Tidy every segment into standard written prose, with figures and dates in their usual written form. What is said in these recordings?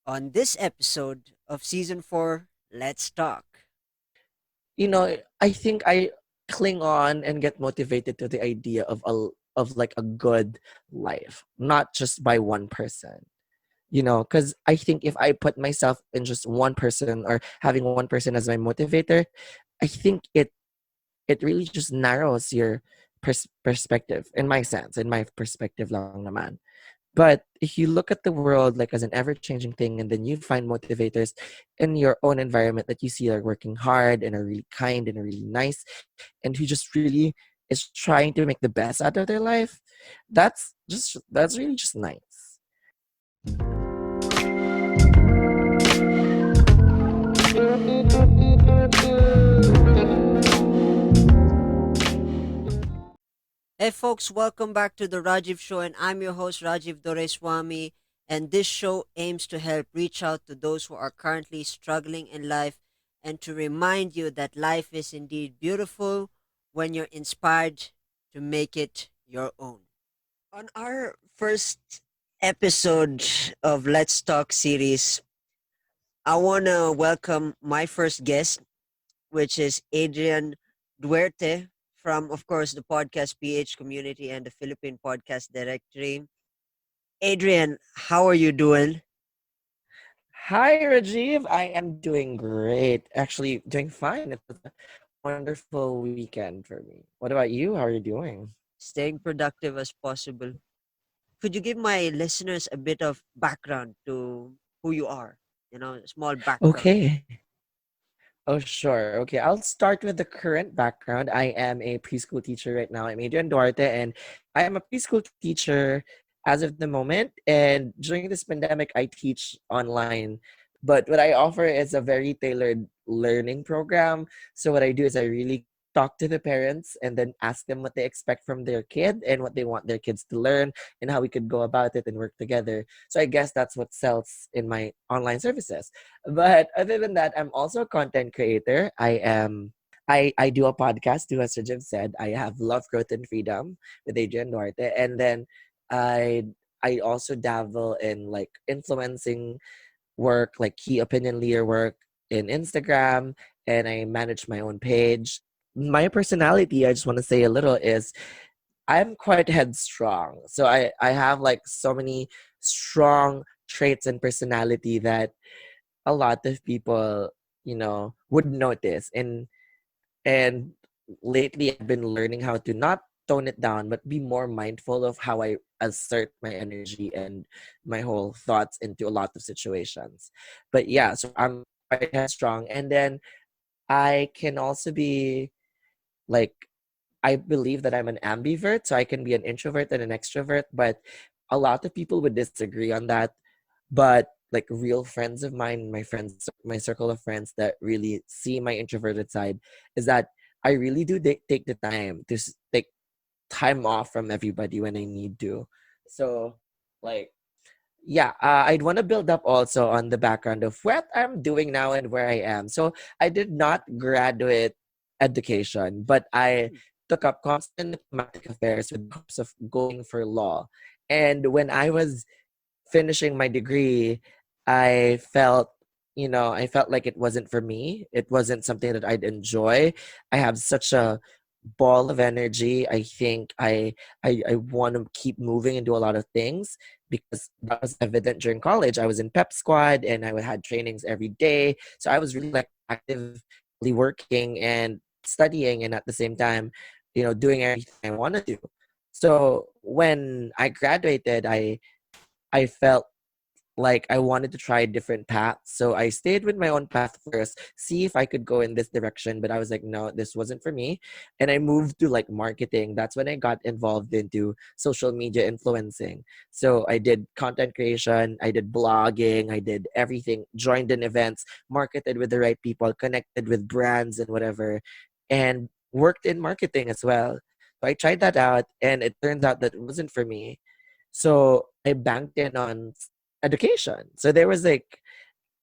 On this episode of Season 4, Let's Talk. I think I cling on and get motivated to the idea of like a good life, not just by one person. Because I think if I put myself in just one person or having one person as my motivator, I think it really just narrows your perspective in my perspective lang naman. But if you look at the world like as an ever-changing thing, and then you find motivators in your own environment that you see are working hard and are really kind and are really nice, and who just really is trying to make the best out of their life, that's really just nice. Hey folks, welcome back to the Rajiv Show, and I'm your host Rajiv Duarte. And this show aims to help reach out to those who are currently struggling in life and to remind you that life is indeed beautiful when you're inspired to make it your own. On our first episode of Let's Talk series, I want to welcome my first guest, which is Adrian Duarte from, of course, the Podcast PH community and the Philippine Podcast Directory. Adrian, how are you doing? Hi, Rajiv. I am doing great. Actually, doing fine. It was a wonderful weekend for me. What about you? How are you doing? Staying productive as possible. Could you give my listeners a bit of background to who you are? A small background. Okay. Oh, sure. Okay, I'll start with the current background. I am a preschool teacher right now. I'm Adrian Duarte, and I am a preschool teacher as of the moment. And during this pandemic, I teach online. But what I offer is a very tailored learning program. So what I do is I really talk to the parents and then ask them what they expect from their kid and what they want their kids to learn and how we could go about it and work together. So I guess that's what sells in my online services. But other than that, I'm also a content creator. I do a podcast too, as Rajiv said. I have Love, Growth, and Freedom with Adrian Duarte. And then I I also dabble in like influencing work, like key opinion leader work in Instagram, and I manage my own page. My personality, I just want to say a little, is I'm quite headstrong. So I have like so many strong traits and personality that a lot of people, would notice. And lately I've been learning how to not tone it down, but be more mindful of how I assert my energy and my whole thoughts into a lot of situations. But yeah, so I'm quite headstrong. And then I can also be like, I believe that I'm an ambivert, so I can be an introvert and an extrovert, but a lot of people would disagree on that. But like real friends of mine, my circle of friends that really see my introverted side, is that I really do take the time to take time off from everybody when I need to. So, like, yeah, I'd want to build up also on the background of what I'm doing now and where I am. So I did not graduate education, but I Hmm. took up comms and diplomatic affairs with the hopes of going for law. And when I was finishing my degree, I felt, I felt like it wasn't for me. It wasn't something that I'd enjoy. I have such a ball of energy. I think I want to keep moving and do a lot of things because that was evident during college. I was in pep squad and I had trainings every day. So I was really like actively working and studying and at the same time, doing everything I want to do. So when I graduated, I felt like I wanted to try different paths. So I stayed with my own path first, see if I could go in this direction. But I was like, no, this wasn't for me. And I moved to like marketing. That's when I got involved into social media influencing. So I did content creation, I did blogging, I did everything, joined in events, marketed with the right people, connected with brands and whatever, and worked in marketing as well. So I tried that out and it turns out that it wasn't for me. So I banked in on education. So there was like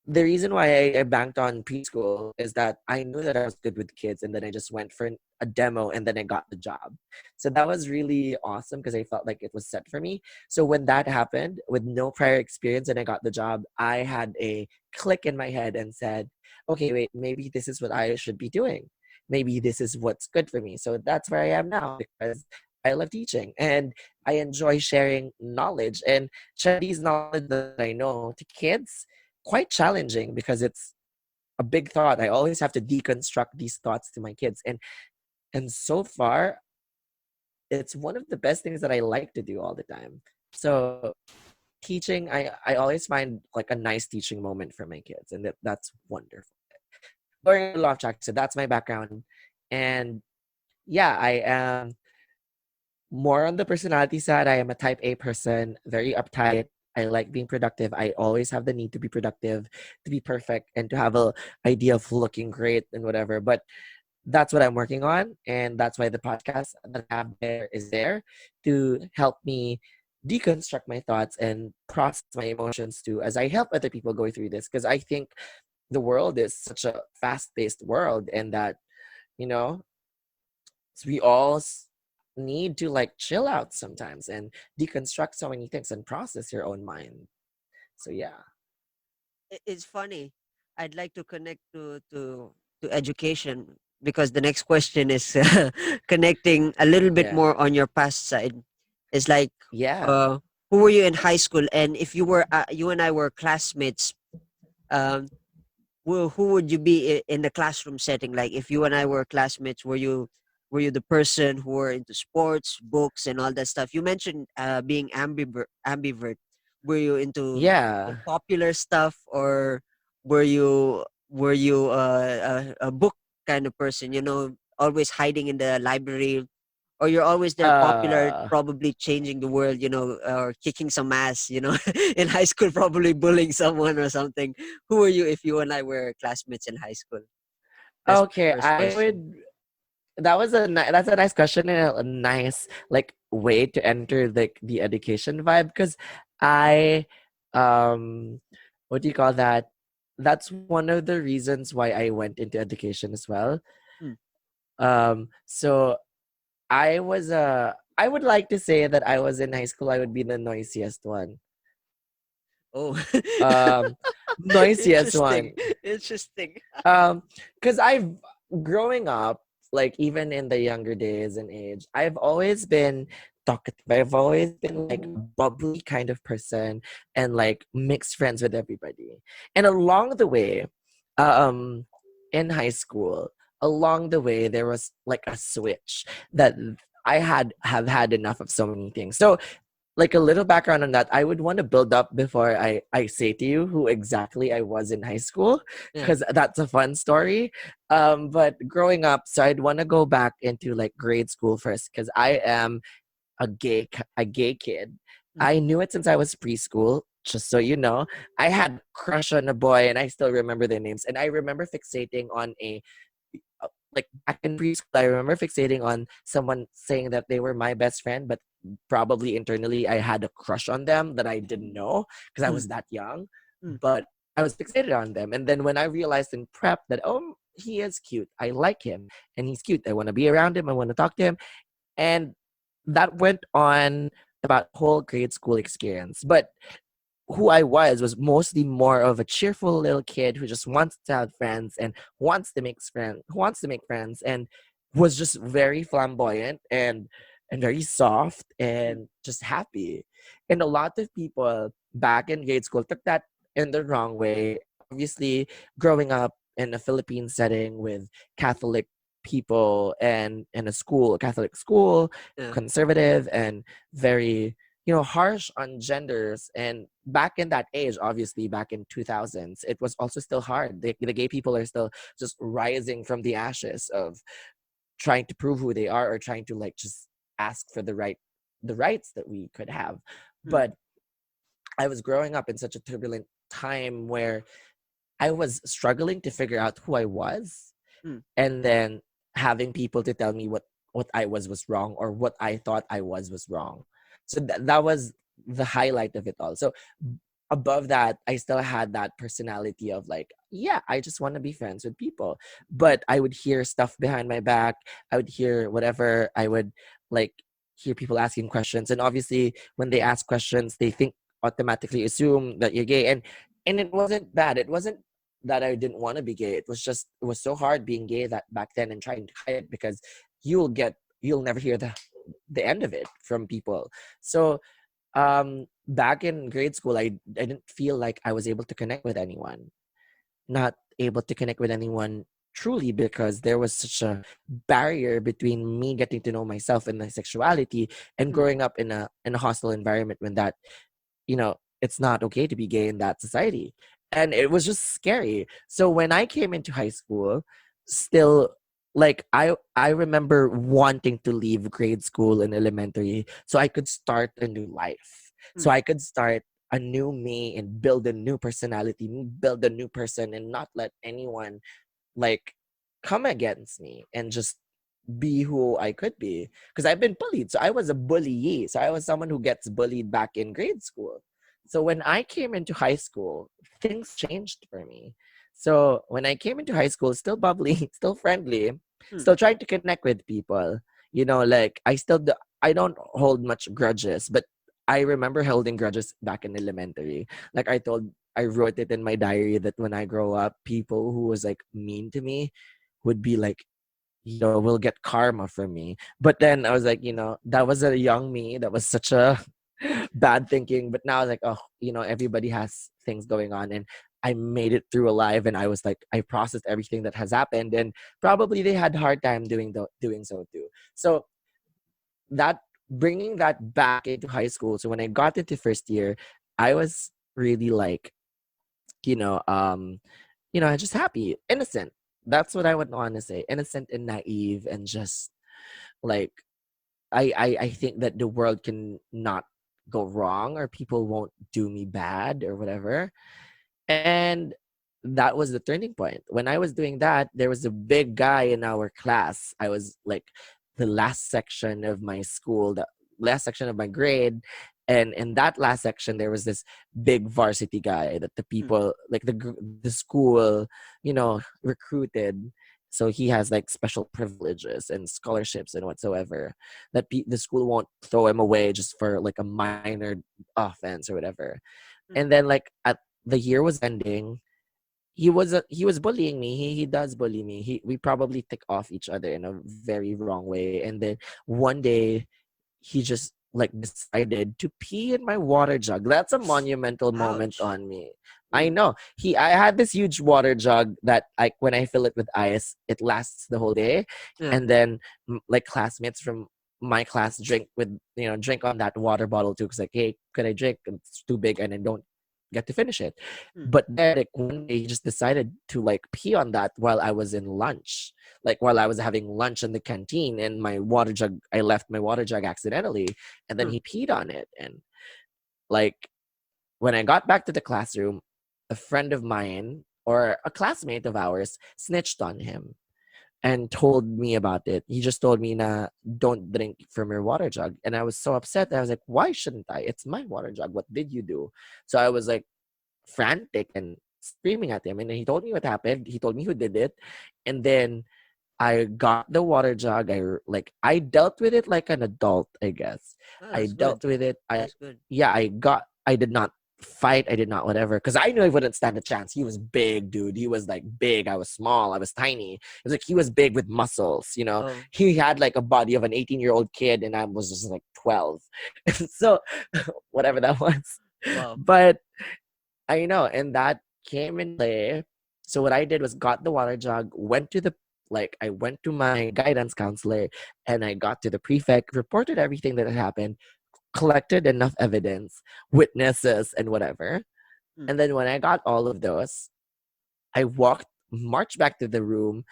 the reason why I banked on preschool is that I knew that I was good with kids, and then I just went for a demo, and then I got the job. So that was really awesome because I felt like it was set for me. So when that happened with no prior experience and I got the job, I had a click in my head and said, okay, wait, maybe this is what I should be doing. Maybe this is what's good for me. So that's where I am now because I love teaching and I enjoy sharing knowledge and share these knowledge that I know to kids. Quite challenging because it's a big thought. I always have to deconstruct these thoughts to my kids. And so far, it's one of the best things that I like to do all the time. So teaching, I always find like a nice teaching moment for my kids, and that's wonderful. Going a little off track, so that's my background. And yeah, I am more on the personality side. I am a type A person, very uptight. I like being productive. I always have the need to be productive, to be perfect, and to have a idea of looking great and whatever. But that's what I'm working on, and that's why the podcast that I have there is there to help me deconstruct my thoughts and process my emotions too as I help other people go through this because I think the world is such a fast-paced world and that you know we all need to like chill out sometimes and deconstruct so many things and process your own mind. So yeah. It's funny. I'd like to connect to education because the next question is connecting a little bit Yeah. more on your past side. It's like, Yeah. uh, who were you in high school? And if you were, you and I were classmates, um, who would you be in the classroom setting? Like if you and I were classmates, were you the person who were into sports, books, and all that stuff? You mentioned being ambivert. Were you into the Yeah. popular stuff, or were you a book kind of person? You know, always hiding in the library, or you're always there popular, Uh probably changing the world, you know, or kicking some ass, you know, in high school, probably bullying someone or something. Who were you if you and I were classmates in high school? That's my okay, first I question. would that's a nice question and a nice like way to enter like the education vibe because I um what do you call that? That's one of the reasons why I went into education as well. Hmm. So I would like to say that I was in high school I would be the noisiest one. Oh, Um Noisiest one. interesting. Interesting. Um, because I've growing up, like even in the younger days and age, I've always been talkative. I've always been like a bubbly kind of person and like mixed friends with everybody. And along the way, um, in high school, along the way, there was like a switch that I have had enough of so many things. So like a little background on that, I would want to build up before I say to you who exactly I was in high school, Yeah. because that's a fun story. But growing up, so I'd want to go back into like grade school first, because I am a gay kid. Mm. I knew it since I was preschool. Just so you know, I had a crush on a boy, and I still remember their names. And I remember fixating on like back in preschool, I remember fixating on someone saying that they were my best friend, but probably internally I had a crush on them that I didn't know because I Mm. was that young. Mm. But I was fixated on them. And then when I realized in prep that, oh, he is cute, I like him, and he's cute, I want to be around him, I want to talk to him. And that went on about whole grade school experience. But who I was mostly more of a cheerful little kid who just wants to have friends and wants to make friends and was just very flamboyant and very soft Mm. and just happy. And a lot of people back in grade school took that in the wrong way. Obviously, growing up in a Philippine setting with Catholic people and in a school, a Catholic school, Yeah. conservative and very harsh on genders. And back in that age, obviously back in 2000s, it was also still hard. The gay people are still just rising from the ashes of trying to prove who they are or trying to like just ask for the rights that we could have. Mm. But I was growing up in such a turbulent time where I was struggling to figure out who I was, Mm. and then having people to tell me what I was wrong or what I thought I was wrong. So that was the highlight of it all. So above that, I still had that personality of like, yeah, I just want to be friends with people. But I would hear stuff behind my back. I would hear whatever. I would like hear people asking questions. And obviously, when they ask questions, they think automatically assume that you're gay. And it wasn't bad. It wasn't that I didn't want to be gay. It was just it was so hard being gay that back then and trying to hide it because you'll never hear the end of it from people. So back in grade school, I didn't feel like I was able to connect with anyone, not able to connect with anyone truly, because there was such a barrier between me getting to know myself and my sexuality and Mm, growing up in a hostile environment when that, it's not okay to be gay in that society. And it was just scary. So when I came into high school, still, like, I remember wanting to leave grade school and elementary so I could start a new life. So mm, I could start a new me and build a new personality, build a new person, and not let anyone like come against me and just be who I could be. Because I've been bullied. So I was a bully. So I was someone who gets bullied back in grade school. So when I came into high school, things changed for me. So when I came into high school, still bubbly, still friendly, mm, still trying to connect with people. Like I don't hold much grudges, but I remember holding grudges back in elementary. Like I wrote it in my diary that when I grow up, people who was like mean to me would be like, will get karma from me. But then I was like, that was a young me. That was such a bad thinking. But now I was like, oh, everybody has things going on. And I made it through alive. And I was like, I processed everything that has happened. And probably they had a hard time doing so too. So that bringing that back into high school. So when I got into first year, I was really like, you know, um, just happy, innocent. That's what I would want to say. Innocent and naive and just like I think that the world can not go wrong or people won't do me bad or whatever. And that was the turning point. When I was doing that, there was a big guy in our class. I was like the last section of my school, the last section of my grade. And in that last section, there was this big varsity guy that the mm, people, like the school, recruited. So he has like special privileges and scholarships and whatsoever that the school won't throw him away just for like a minor offense or whatever. And mm, then like at the year was ending, he was bullying me. He does bully me. We probably tick off each other in a very wrong way. And then one day he just like decided to pee in my water jug. That's a monumental moment ouch. on me. I Mm, know. I had this huge water jug that when I fill it with ice, it lasts the whole day. yeah. And then like classmates from my class drink on that water bottle too. Cause like, hey, could I drink? It's too big and I don't get to finish it. Mm, But then like one day he just decided to like pee on that while I was in lunch, like while I was having lunch in the canteen, and I left my water jug accidentally, and then mm, he peed on it. And like when I got back to the classroom, a friend of mine or a classmate of ours snitched on him and told me about it. He just told me, na, don't drink from your water jug. And I was so upset. I was like, why shouldn't I? It's my water jug. What did you do? So I was like frantic and screaming at him. And then he told me what happened. He told me who did it. And then I got the water jug. I dealt with it like an adult, I guess. oh, I that's good. dealt with it. That's good. I did not fight. I did not whatever because I knew I wouldn't stand a chance. He was big, dude. He was like big. I was small. I was tiny. It was like he was big with muscles. Oh, He had like a body of an 18-year-old kid, and I was just like 12. So whatever that was. wow. But I know, and that came in play. So what I did was got the water jug, I went to my guidance counselor, and I got to the prefect, reported everything that had happened, collected enough evidence, witnesses, and whatever. Mm, And then when I got all of those, marched back to the room,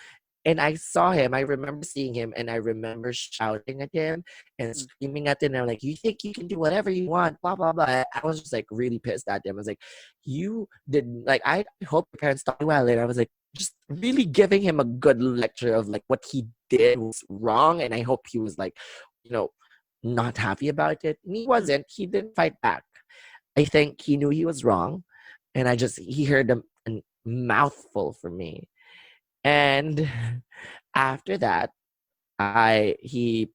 and I saw him. I remember seeing him, and I remember shouting at him and mm, screaming at him. And I'm like, "You think you can do whatever you want?" Blah blah blah. I was just like really pissed at him. I was like, "You did like I hope your parents taught you well." And I was like, just really giving him a good lecture of like what he did was wrong, and I hope he was like, you know, not happy about it. And he mm, wasn't. He didn't fight back. I think he knew he was wrong, and he heard a mouthful from me. And after that, I he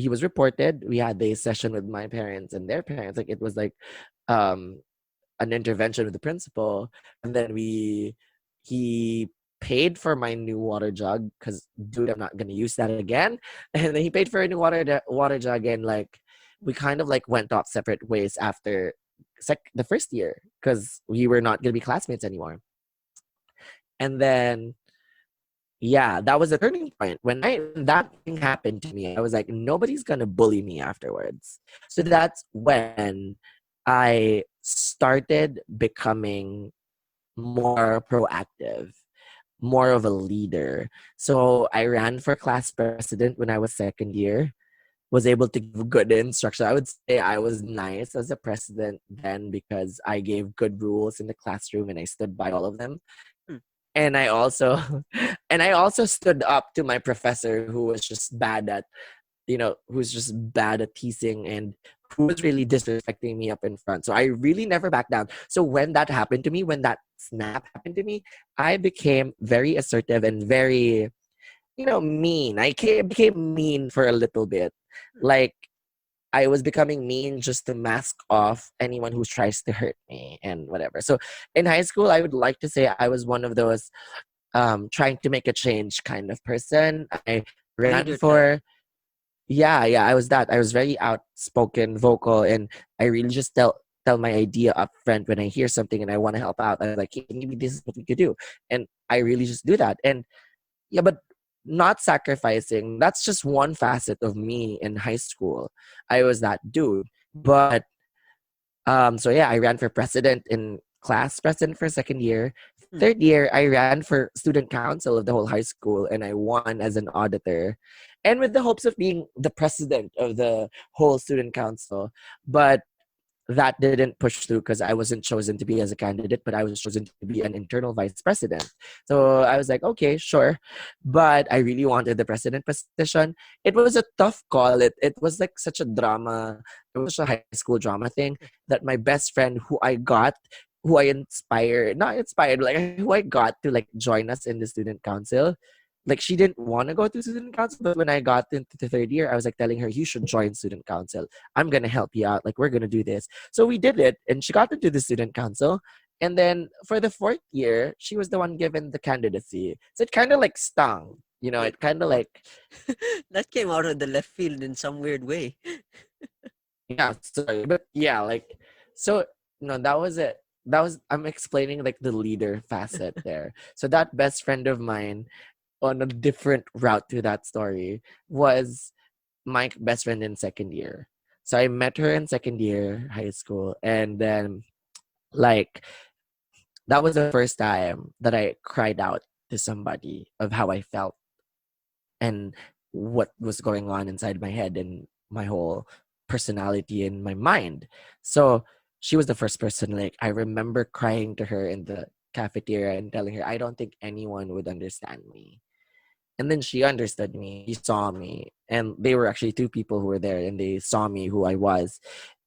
was reported. We had a session with my parents and their parents. Like it was like um an intervention with the principal, and then we he paid for my new water jug because dude, I'm not gonna use that again. And then he paid for a new water jug, and like we kind of like went off separate ways after the first year because we were not gonna be classmates anymore. And then yeah, that was a turning point. When that thing happened to me, I was like, nobody's gonna bully me afterwards. So that's when I started becoming more proactive, more of a leader. So I ran for class president when I was second year, was able to give good instruction. I would say I was nice as a president then because I gave good rules in the classroom and I stood by all of them. Hmm. And I also and I also stood up to my professor who was just bad at, who's just bad at teasing and who was really disrespecting me up in front. So I really never backed down. So when that happened to me, when that snap happened to me, I became very assertive and very, mean. Became mean for a little bit. Hmm. Like I was becoming mean just to mask off anyone who tries to hurt me and whatever. So in high school, I would like to say I was one of those trying to make a change kind of person. I ran Leader type. for yeah, I was that. I was very outspoken, vocal, and I really just tell my idea up front when I hear something and I want to help out. I'm like, hey, maybe this is what we could do, and I really just do that. And yeah, but not sacrificing. That's just one facet of me in high school. I was that dude, but so yeah, I ran for president in class president for second year. Hmm. Third year, I ran for student council of the whole high school and I won as an auditor. And with the hopes of being the president of the whole student council. But that didn't push through because I wasn't chosen to be as a candidate, but I was chosen to be an internal vice president. So I was like, okay, sure. But I really wanted the president position. It was a tough call. It was like such a drama. It was such a high school drama thing that my best friend who I inspired, not inspired, like who I got to like join us in the student council. Like she didn't want to go to student council, but when I got into the third year, I was like telling her, you should join student council. I'm gonna help you out. Like we're gonna do this. So we did it, and she got into the student council. And then for the fourth year, she was the one given the candidacy. So it kind of like stung. Wait, It kind of what? like, That came out of the left field in some weird way. yeah, sorry. But yeah, like, so, no, that was it. I'm explaining like the leader facet there. So that best friend of mine on a different route to that story was my best friend in second year. So I met her in second year high school, and then like that was the first time that I cried out to somebody of how I felt and what was going on inside my head and my whole personality and my mind. So she was the first person, like I remember crying to her in the cafeteria and telling her I don't think anyone would understand me. And then she understood me. She saw me. And they were actually two people who were there and they saw me who I was.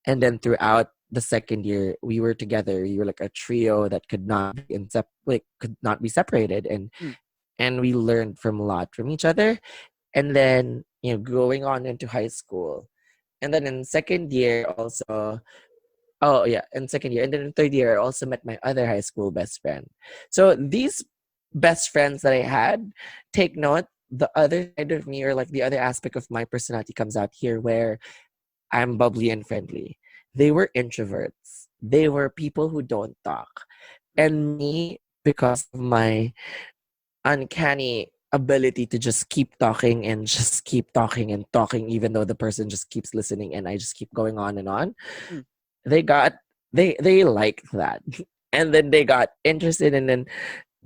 And then throughout the second year, we were together. We were like a trio that could not be could not be separated. Hmm. And we learned from a lot from each other. And then, going on into high school. And then in second year also, oh yeah, in second year. And then in third year, I also met my other high school best friend. So these best friends that I had, take note, the other side of me or like the other aspect of my personality comes out here where I'm bubbly and friendly. They were introverts. They were people who don't talk. Hmm. And me, because of my uncanny ability to just keep talking and just keep talking and talking, even though the person just keeps listening and I just keep going on and on, Hmm. they got they liked that. And then they got interested, and then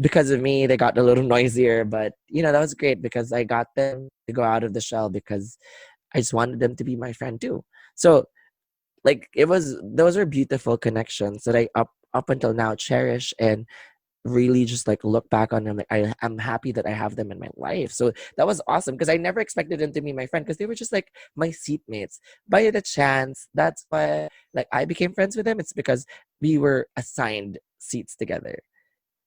because of me they got a little noisier, but that was great because I got them to go out of the shell because I just wanted them to be my friend too. So like it was those are beautiful connections that I up until now cherish, and really just like look back on them, like I'm happy that I have them in my life. So that was awesome because I never expected them to be my friend because they were just like my seatmates. By the chance, that's why like I became friends with them. It's because we were assigned seats together.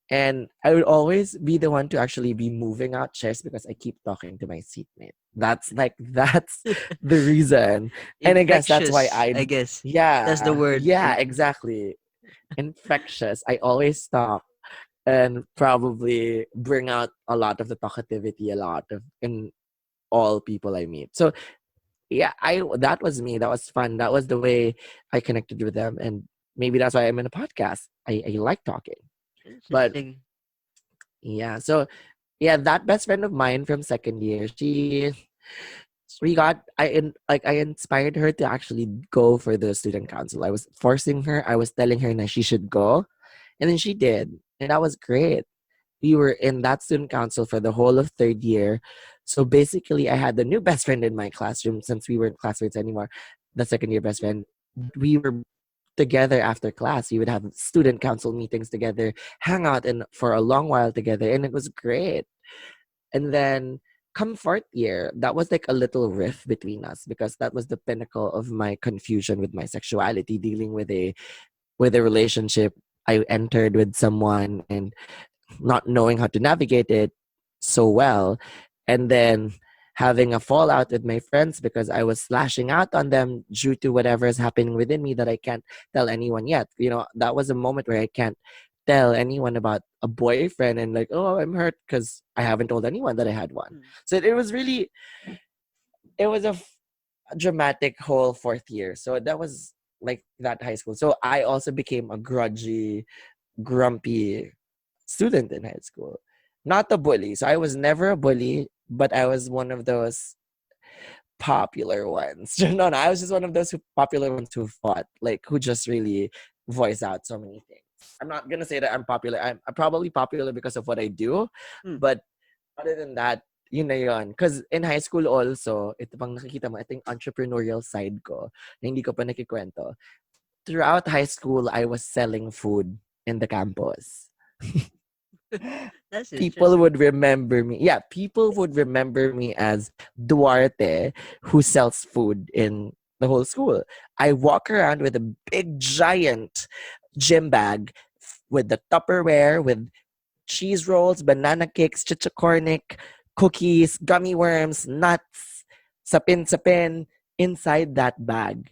And I would always be the one to actually be moving out chairs because I keep talking to my seatmate. That's the reason. And I guess that's why Infectious, I I guess. That's the yeah, word. yeah, exactly. Infectious. I always talk and probably bring out a lot of the talkativity, a lot of in all people I meet. So yeah, I that was me. That was fun. That was the way I connected with them, and maybe that's why I'm in a podcast. I like talking, but Interesting. yeah. So yeah, that best friend of mine from second year, we got I inspired her to actually go for the student council. I was forcing her. I was telling her that she should go, and then she did, and that was great. We were in that student council for the whole of third year. So basically, I had the new best friend in my classroom since we weren't classmates anymore, the second year best friend. But we were together after class. We would have student council meetings together, hang out and for a long while together, and it was great. And then come fourth year, that was like a little rift between us because that was the pinnacle of my confusion with my sexuality, dealing with a relationship I entered with someone and not knowing how to navigate it so well, and then having a fallout with my friends because I was slashing out on them due to whatever is happening within me that I can't tell anyone yet. You know, that was a moment where I can't tell anyone about a boyfriend and like, oh, I'm hurt because I haven't told anyone that I had one. Mm. So it was really, it was a dramatic whole fourth year. So that was like that high school. So I also became a grudgy, grumpy student in high school. Not a bully. So I was never a bully, but I was one of those popular ones. No, no, I was just one of those popular ones who fought, like who just really voice out so many things. I'm not gonna say that I'm popular. I'm probably popular because of what I do, Mm. but other than that, yun na yun. Because in high school also, ito pang nakikita mo, ito yung entrepreneurial side ko na hindi ko pa nakikwento. Throughout high school, I was selling food in the campus. That's People interesting. would remember me. Yeah, people would remember me as Duarte who sells food in the whole school. I walk around with a big giant gym bag with the Tupperware with cheese rolls, banana cakes, chichakornik, cookies, gummy worms, nuts, sapin-sapin inside that bag.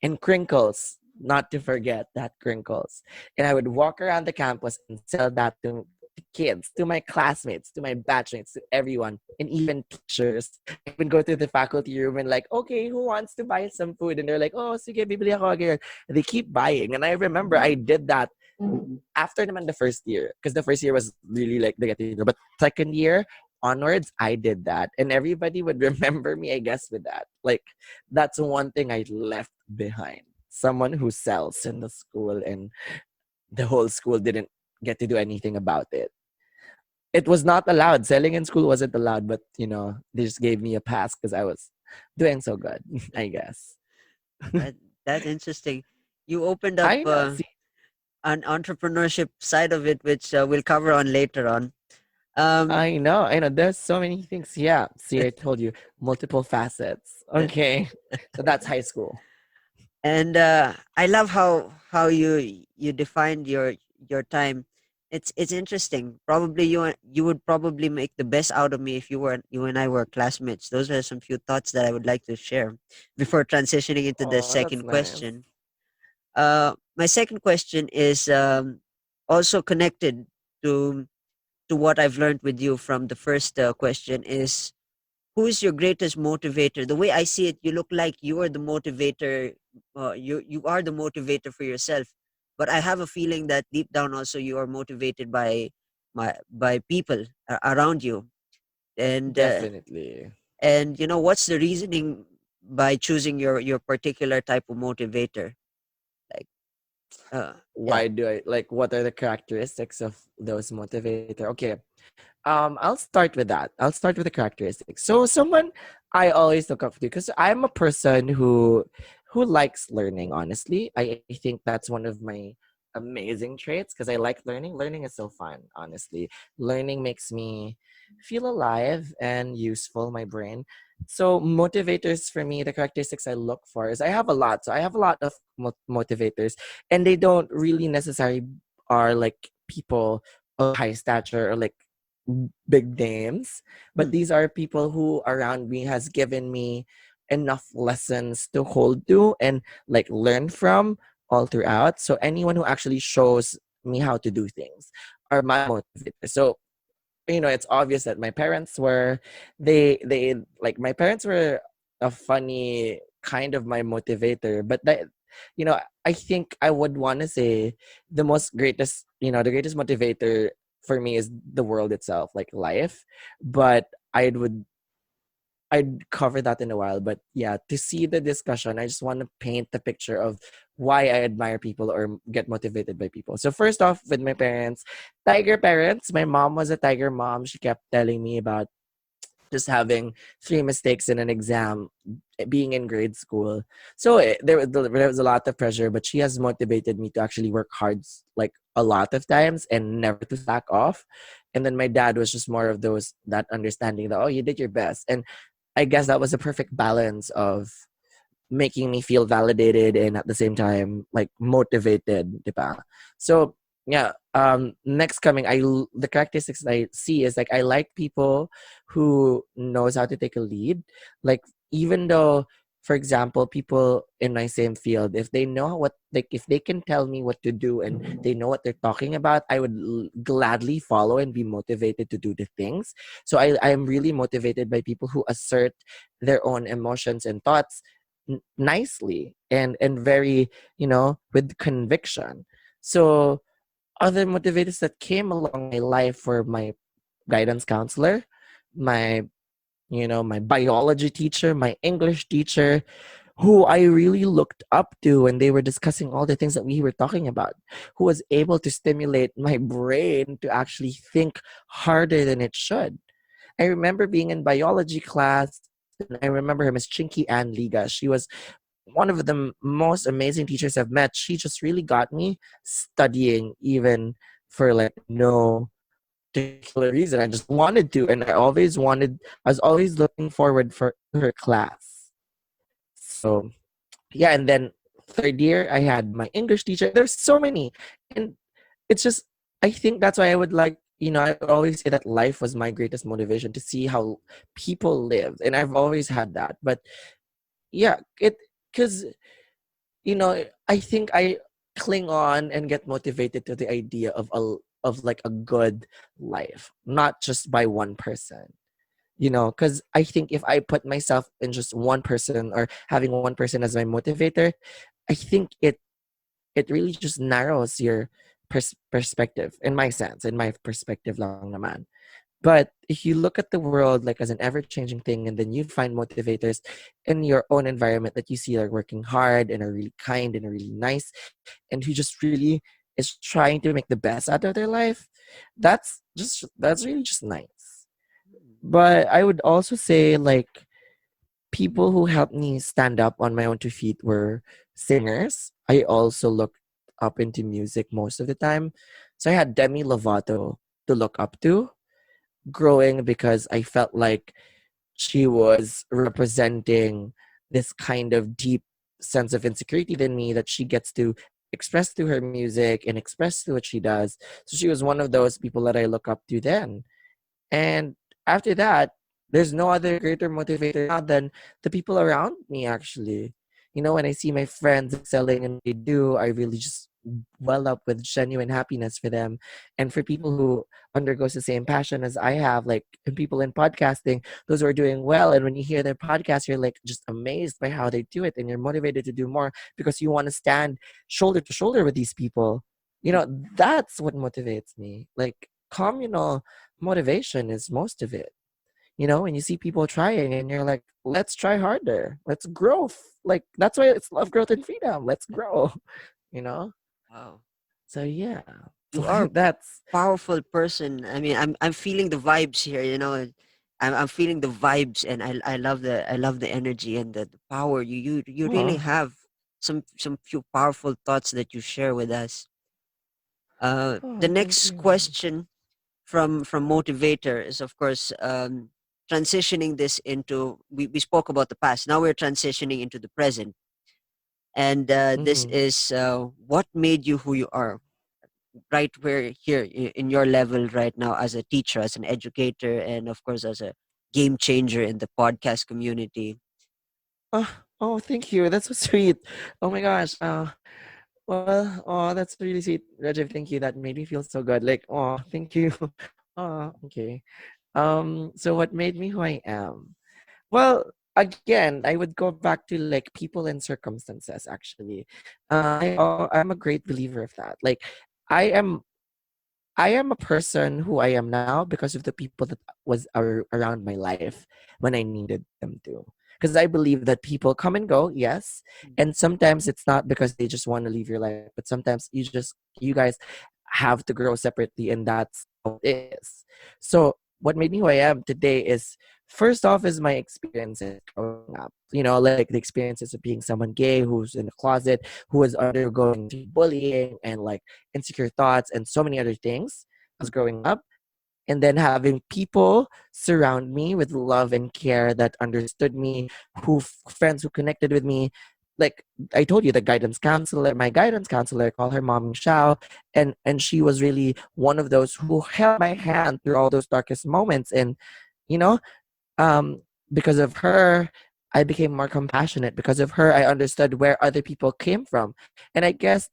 And crinkles, not to forget that crinkles. And I would walk around the campus and sell that to kids, to my classmates, to my batchmates, to everyone, and even teachers. I even go to the faculty room and like, okay, who wants to buy some food? And they're like, oh, sige, bibili ako again. And they keep buying. And I remember I did that after naman the first year, because the first year was really like the getting to know. But second year onwards, I did that, and everybody would remember me, I guess, with that. Like that's one thing I left behind. Someone who sells in the school, and the whole school didn't get to do anything about it. It was not allowed. Selling in school wasn't allowed, but they just gave me a pass because I was doing so good, I guess. That that's interesting. You opened up I know. See, an entrepreneurship side of it, which we'll cover on later on. Um, I know. I know. There's so many things. Yeah. See, I told you multiple facets. Okay. So that's high school. and I love how you defined your time. It's interesting. Probably you would probably make the best out of me if you and I were classmates. Those are some few thoughts that I would like to share before transitioning into the Oh, that's second nice. question. My second question is also connected to to what I've learned with you from the first question is who is your greatest motivator? The way I see it, you look like you are the motivator. You are the motivator for yourself, but I have a feeling that deep down also you are motivated by people around you, and uh, Definitely. and what's the reasoning by choosing your particular type of motivator? Like, yeah. Why do I like what are the characteristics of those motivator? Okay. I'll start with that. I'll start with the characteristics. So someone I always look up to because I'm a person who likes learning, honestly. I think that's one of my amazing traits because I like learning. Learning is so fun, honestly. Learning makes me feel alive and useful, my brain. So motivators for me, the characteristics I look for is I have a lot. So I have a lot of motivators, and they don't really necessarily are like people of high stature or like big names, but Mm. these are people who around me has given me enough lessons to hold to and like learn from all throughout. So anyone who actually shows me how to do things are my motivators. So it's obvious that my parents were they like my parents were a funny kind of my motivator, but that I think I would want to say the greatest motivator for me is the world itself, like life. But I'd cover that in a while. But yeah, to see the discussion, I just want to paint the picture of why I admire people or get motivated by people. So first off, with my parents, tiger parents. My mom was a tiger mom. She kept telling me about just having three mistakes in an exam, being in grade school. So there was a lot of pressure, but she has motivated me to actually work hard, like a lot of times, and never to slack off. And then my dad was just more of those that understanding that, oh, you did your best. And I guess that was a perfect balance of making me feel validated and at the same time like motivated, diba? So yeah, next coming, the characteristics I see is like I like people who knows how to take a lead. Like even though, for example, people in my same field, if they know what, like if they can tell me what to do and they know what they're talking about, I would gladly follow and be motivated to do the things. So I am really motivated by people who assert their own emotions and thoughts nicely and very, with conviction. So other motivators that came along my life were my guidance counselor, my my biology teacher, my English teacher, who I really looked up to when they were discussing all the things that we were talking about, who was able to stimulate my brain to actually think harder than it should. I remember being in biology class, and I remember her, Miss Chinky Ann Liga. She was one of the most amazing teachers I've met. She just really got me studying, even for like no particular reason. I just wanted to, and I was always looking forward for to her class. So yeah, and then third year I had my English teacher. There's so many, and it's just I think that's why I would like. I would always say that life was my greatest motivation to see how people live, and I've always had that. But yeah, because I think I cling on and get motivated to the idea of like a good life, not just by one person. Because I think if I put myself in just one person or having one person as my motivator, I think it really just narrows your perspective, in my sense, in my perspective lang naman. But if you look at the world like as an ever-changing thing, and then you find motivators in your own environment that you see are working hard and are really kind and are really nice, and who just really is trying to make the best out of their life, that's really just nice. But I would also say like people who helped me stand up on my own 2 feet were singers. I also looked up into music most of the time. So I had Demi Lovato to look up to growing because I felt like she was representing this kind of deep sense of insecurity in me that she gets to express through her music and express through what she does. So she was one of those people that I look up to then. And after that, there's no other greater motivator now than the people around me, actually. When I see my friends excelling in what they do, I really just well up with genuine happiness for them. And for people who undergoes the same passion as I have, like people in podcasting, those who are doing well. And when you hear their podcast, you're like just amazed by how they do it. And you're motivated to do more because you want to stand shoulder to shoulder with these people. That's what motivates me. Like communal motivation is most of it. When you see people trying and you're like, let's try harder, let's grow. Like that's why it's love, growth, and freedom. Let's grow. you know Wow. so yeah. You are That's powerful person. I mean, I'm feeling the vibes here, I'm feeling the vibes, and I love the energy and the power. You really oh have some few powerful thoughts that you share with us. The Oh, thank next you. question from motivator is, of course, transitioning this into, we spoke about the past, now we're transitioning into the present. And this Mm-hmm. is, what made you who you are, right where here in your level right now, as a teacher, as an educator, and of course as a game changer in the podcast community. Oh, thank you. That's so sweet. Oh my gosh. Well, oh, that's really sweet, Rajiv. Thank you. That made me feel so good. Like, oh, thank you. Oh, okay. So what made me who I am? Well, again, I would go back to like people and circumstances. Actually, I'm a great believer of that. Like, I am I am a person who I am now because of the people that around my life when I needed them to. Because I believe that people come and go, yes, and sometimes it's not because they just want to leave your life, but sometimes you guys have to grow separately, and that's how it is. So what made me who I am today is, first off, is my experiences growing up. Like the experiences of being someone gay who's in the closet, who was undergoing to bullying and like insecure thoughts and so many other things as growing up. And then having people surround me with love and care that understood me, friends who connected with me. Like I told you, my guidance counselor, I call her Mommy Shao, and she was really one of those who held my hand through all those darkest moments. And you know, um, because of her, I became more compassionate. Because of her, I understood where other people came from. And I guess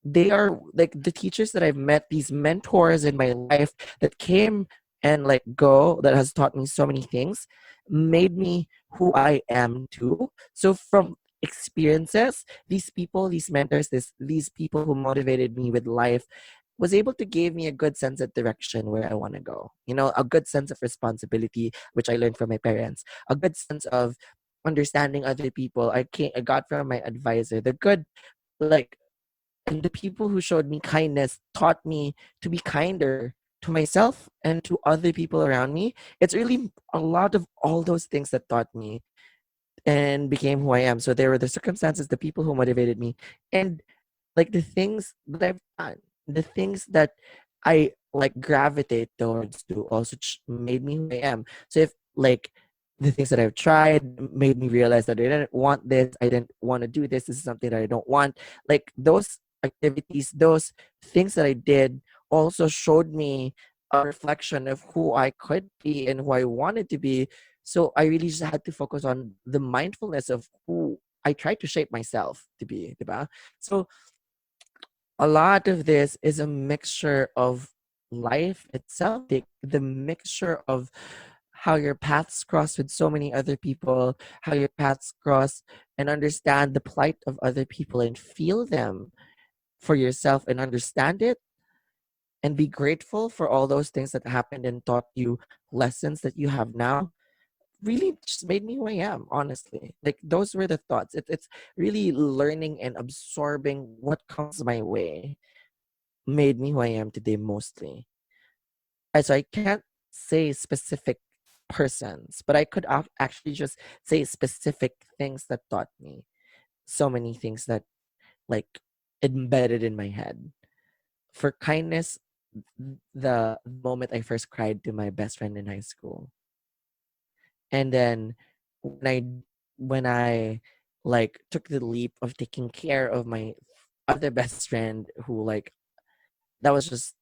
they are like the teachers that I've met, these mentors in my life that came and like go, that has taught me so many things, made me who I am too. So from experiences, these people, these mentors, these people who motivated me with life was able to give me a good sense of direction where I want to go. A good sense of responsibility, which I learned from my parents, a good sense of understanding other people. I got from my advisor the good, like, and the people who showed me kindness taught me to be kinder to myself and to other people around me. It's really a lot of all those things that taught me and became who I am. So there were the circumstances, the people who motivated me, and like the things that I've done, the things that I like gravitate towards to also made me who I am. So if like the things that I've tried made me realize that I didn't want this, I didn't want to do this. This is something that I don't want. Like those activities, those things that I did also showed me a reflection of who I could be and who I wanted to be. So I really just had to focus on the mindfulness of who I tried to shape myself to be, diba? So a lot of this is a mixture of life itself, the mixture of how your paths cross with so many other people, how your paths cross and understand the plight of other people and feel them for yourself and understand it and be grateful for all those things that happened and taught you lessons that you have now. Really just made me who I am, honestly. Like those were the thoughts. It's really learning and absorbing what comes my way made me who I am today mostly. So I can't say specific persons, but I could actually just say specific things that taught me so many things that like embedded in my head. For kindness, the moment I first cried to my best friend in high school. And then when I when I like took the leap of taking care of my other best friend who like that was just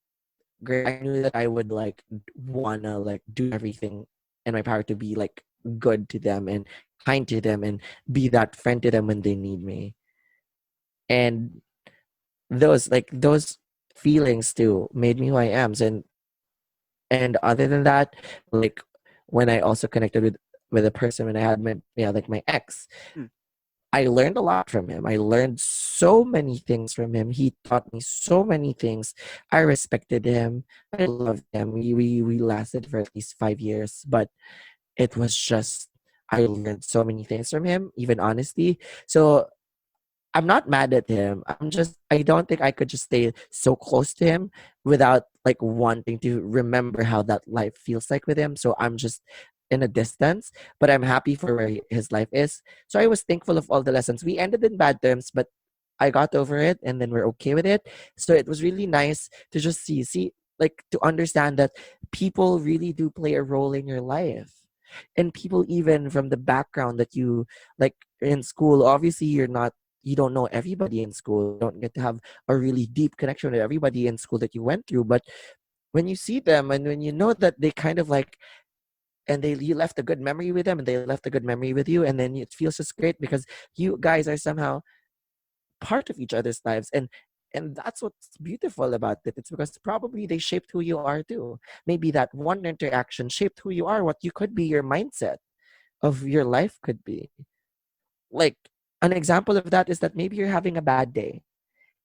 great. I knew that I would like wanna like do everything in my power to be like good to them and kind to them and be that friend to them when they need me. And those feelings too made me who I am. And other than that, like when I also connected with a person when I had my like my ex, Hmm. I learned a lot from him. I learned so many things from him. He taught me so many things. I respected him. I loved him. We lasted for at least 5 years, but it was just I learned so many things from him, even honesty. So I'm not mad at him. I don't think I could just stay so close to him without like wanting to remember how that life feels like with him. So I'm just in a distance, but I'm happy for where his life is. So I was thankful of all the lessons. We ended in bad terms, but I got over it, and then we're okay with it. So it was really nice to just see, like, to understand that people really do play a role in your life. And people, even from the background that you, like, in school, obviously you don't know everybody in school. You don't get to have a really deep connection with everybody in school that you went through. But when you see them and when you know that they kind of like, and they you left a good memory with them and they left a good memory with you, and then it feels just great because you guys are somehow part of each other's lives. And that's what's beautiful about it. It's because probably they shaped who you are too. Maybe that one interaction shaped who you are, what you could be, your mindset of your life could be. Like, an example of that is that maybe you're having a bad day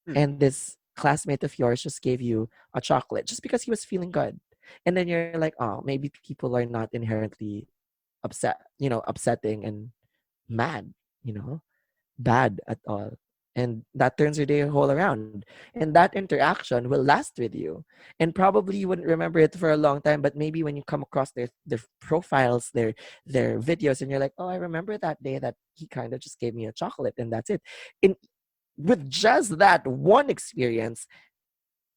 Mm, and this classmate of yours just gave you a chocolate just because he was feeling good. And then you're like, oh, maybe people are not inherently upsetting and mad, you know, bad at all. And that turns your day whole around. And that interaction will last with you. And probably you wouldn't remember it for a long time, but maybe when you come across their profiles, their videos, and you're like, oh, I remember that day that he kind of just gave me a chocolate, and that's it. And with just that one experience,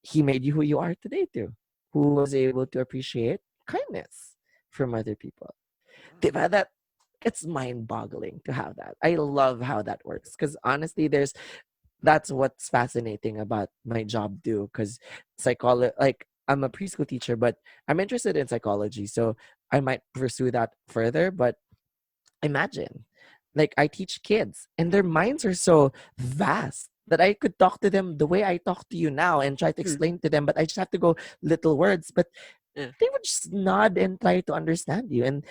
he made you who you are today too, who was able to appreciate kindness from other people. wow. Diba? That it's mind-boggling to have that. I love how that works because honestly, there's that's what's fascinating about my job too. Because like, I'm a preschool teacher, but I'm interested in psychology, so I might pursue that further. But imagine, like, I teach kids, and their minds are so vast that I could talk to them the way I talk to you now and try to Mm, explain to them, but I just have to go little words. But yeah, they would just nod and try to understand you. And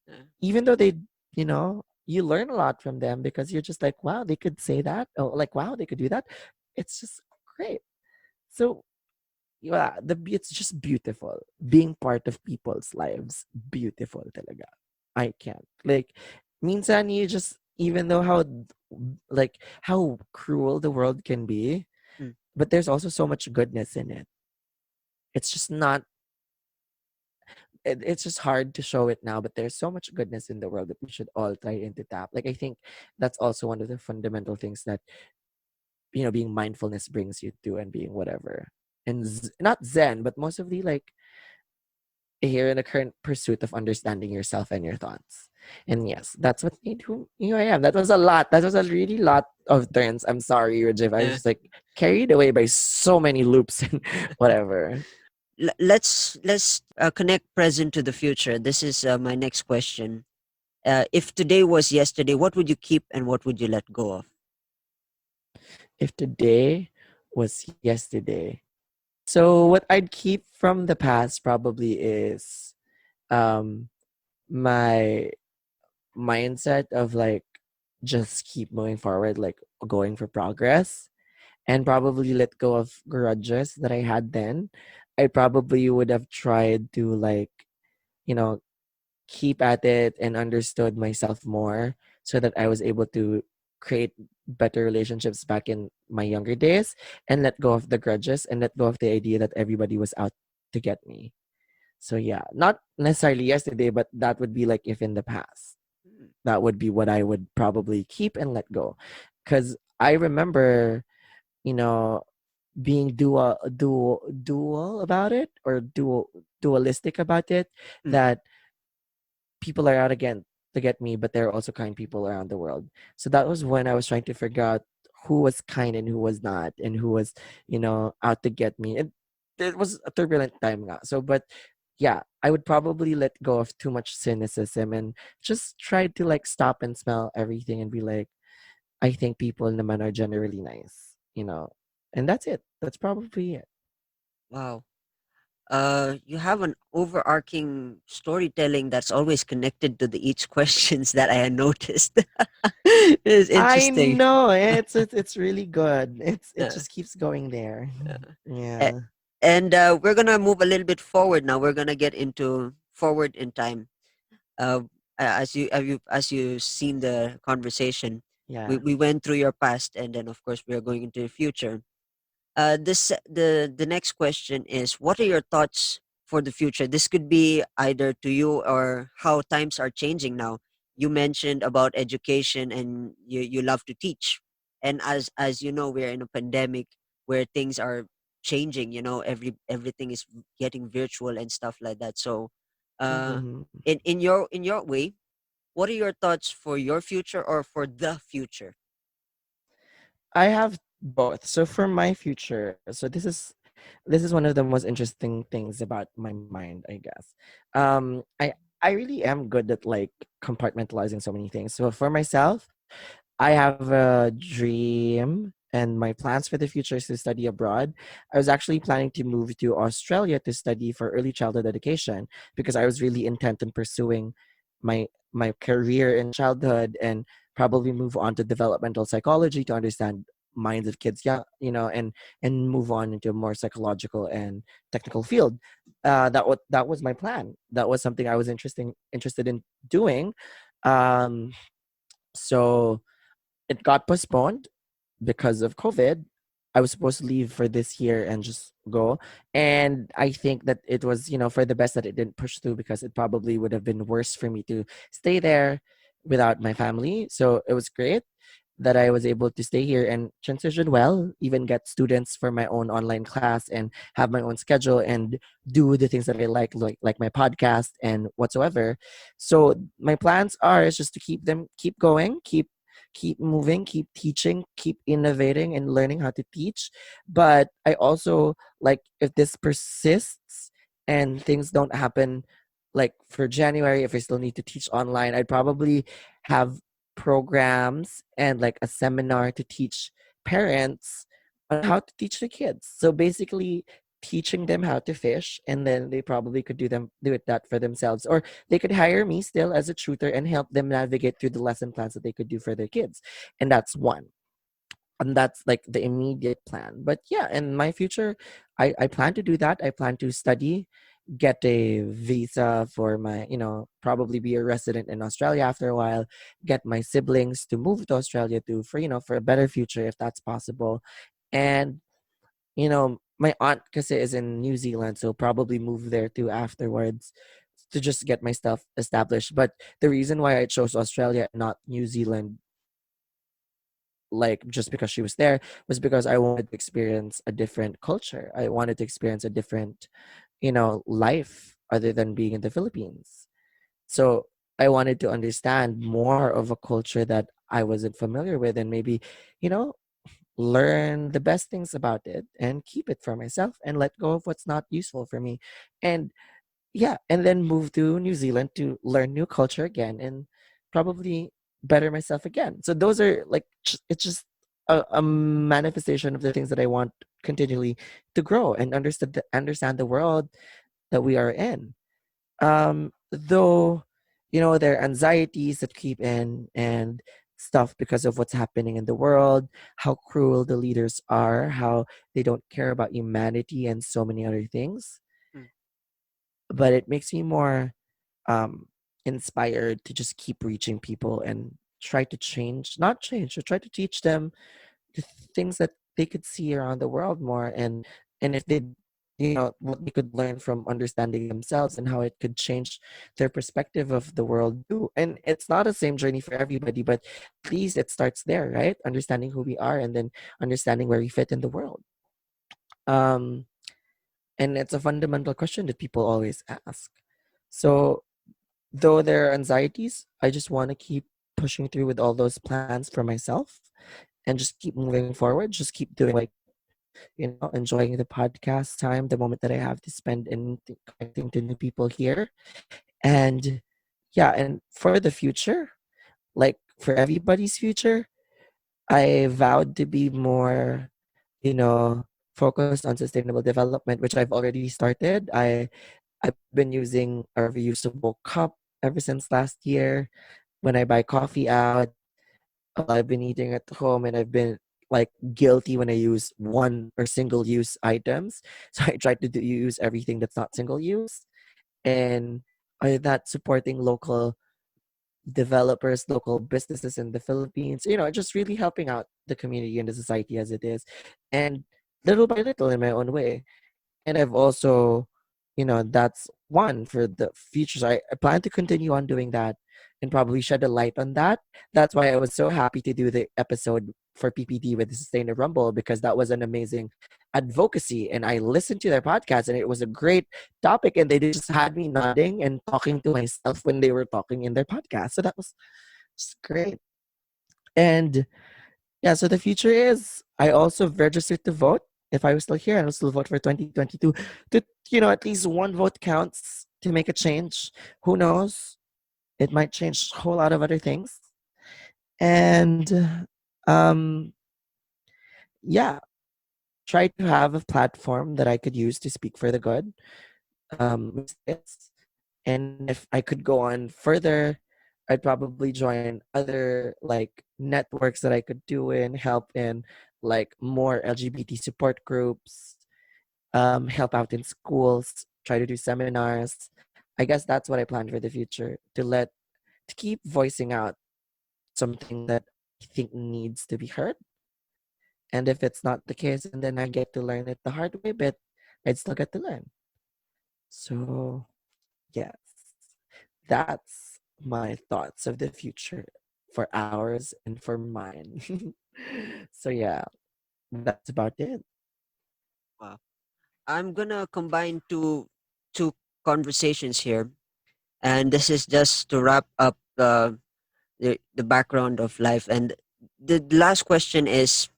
yeah. even though you learn a lot from them because you're just like, wow, they could say that. Oh, like, wow, they could do that. It's just great. So, yeah, it's just beautiful being part of people's lives. Beautiful talaga. I can't. Like, minsan you just, even though how cruel the world can be, Mm, but there's also so much goodness in it. It's just not it's just hard to show it now, but there's so much goodness in the world that we should all try into tap. Like, I think that's also one of the fundamental things that, being mindfulness brings you to, and being whatever. And not zen, but most of the, like, here in the current pursuit of understanding yourself and your thoughts. And yes, that's what made who I am. That was a lot. That was a really lot of turns. I'm sorry, Rajiv. I was yeah. just like carried away by so many loops and whatever. Let's connect present to the future. This is my next question. If today was yesterday, what would you keep and what would you let go of? If today was yesterday, so what I'd keep from the past probably is um my mindset of, like, just keep moving forward, like going for progress, and probably let go of grudges that I had then. I probably would have tried to, like, you know, keep at it and understood myself more so that I was able to create better relationships back in my younger days, and let go of the grudges and let go of the idea that everybody was out to get me. So yeah, not necessarily yesterday, but that would be like if in the past. Mm, That would be what I would probably keep and let go. Cuz I remember, you know, being dual about it, or dualistic about it, mm, that people are out again to get me, but there are also kind people around the world. So that was when I was trying to figure out who was kind and who was not, and who was, out to get me. And it was a turbulent time nga. So, but yeah, I would probably let go of too much cynicism and just try to, like, stop and smell everything and be like, I think people naman are generally nice. And that's it. That's probably it. wow. You have an overarching storytelling that's always connected to the each questions that I had noticed. It's I interesting. know it's really good. It Uh, just keeps going there. uh, Yeah. and we're gonna move a little bit forward now. We're gonna get into forward in time. Uh, as you seen the conversation, we Yeah. we went through your past, and then of course we are going into the future. The next question is, what are your thoughts for the future? This could be either to you or how times are changing now. You mentioned about education and you love to teach. And as you know, we're in a pandemic where things are changing. You know, everything is getting virtual and stuff like that. So, uh, Mm-hmm. in your way, what are your thoughts for your future or for the future? I have both. So for my future, so this is one of the most interesting things about my mind, I guess. I really am good at like compartmentalizing so many things. So for myself, I have a dream and my plans for the future is to study abroad. I was actually planning to move to Australia to study for early childhood education because I was really intent on pursuing my career in childhood and probably move on to developmental psychology to understand minds of kids, yeah, and move on into a more psychological and technical field. That was my plan. That was something I was interested in doing. um so it got postponed because of COVID. I was supposed to leave for this year and just go. And I think that it was, for the best that it didn't push through because it probably would have been worse for me to stay there without my family. So it was great that I was able to stay here and transition well, even get students for my own online class and have my own schedule and do the things that I like my podcast and whatsoever. So my plans are is just to keep going, keep moving, keep teaching, keep innovating and learning how to teach. But I also like if this persists and things don't happen like for January, if I still need to teach online, I'd probably have programs and like a seminar to teach parents on how to teach the kids. So basically teaching them how to fish and then they probably could do it that for themselves, or they could hire me still as a tutor and help them navigate through the lesson plans that they could do for their kids. And that's one. And that's like the immediate plan. But yeah, in my future, I plan to do that. I plan to study, get a visa for my, probably be a resident in Australia after a while, get my siblings to move to Australia too for, for a better future if that's possible. And my aunt kasi is in New Zealand, so probably move there too afterwards to just get my stuff established. But the reason why I chose Australia and not New Zealand, like just because she was there, was because I wanted to experience a different culture. I wanted to experience a different, life other than being in the Philippines. So I wanted to understand more of a culture that I wasn't familiar with and maybe, you know, learn the best things about it and keep it for myself and let go of what's not useful for me. And yeah, and then move to New Zealand to learn new culture again and probably better myself again. So those are like it's just a manifestation of the things that I want continually to grow and understand the world that we are in. Though, there are anxieties that keep in and stuff because of what's happening in the world, how cruel the leaders are, how they don't care about humanity and so many other things. Mm, But it makes me more um inspired to just keep reaching people and try to change, not change, but try to teach them the things that they could see around the world more, and if they what they could learn from understanding themselves and how it could change their perspective of the world too. And it's not the same journey for everybody, but at least it starts there, right? Understanding who we are and then understanding where we fit in the world. um and it's a fundamental question that people always ask. So though there are anxieties, I just want to keep pushing through with all those plans for myself and just keep moving forward, just keep doing what I keep, enjoying the podcast time, the moment that I have to spend in connecting to new people here. And yeah, and for the future, like for everybody's future, I vowed to be more, you know, focused on sustainable development, which I've already started. I've been using a reusable cup ever since last year. When I buy coffee out, well, I've been eating at home and I've been like guilty when I use one or single use items. So I try to use everything that's not single use. And that supporting local developers, local businesses in the Philippines, just really helping out the community and the society as it is. And little by little in my own way. And I've also, that's one for the future. So I plan to continue on doing that and probably shed a light on that. That's why I was so happy to do the episode for PPD with the Sustainable Rumble, because that was an amazing advocacy. And I listened to their podcast and it was a great topic. And they just had me nodding and talking to myself when they were talking in their podcast. So that was just great. And yeah, so the future is I also registered to vote. If I was still here, I'll still vote for 2022. To, at least one vote counts to make a change. Who knows? It might change a whole lot of other things. And um, yeah, try to have a platform that I could use to speak for the good. Mistakes. And if I could go on further, I'd probably join other like networks that I could do in, help in like more LGBT support groups, help out in schools, try to do seminars. I guess that's what I plan for the future, to keep voicing out something that I think needs to be heard. And if it's not the case, and then I get to learn it the hard way, but I'd still get to learn. So, yes, that's my thoughts of the future for ours and for mine. So, yeah, that's about it. Wow. I'm gonna combine two conversations here, and this is just to wrap up the background of life. And the last question is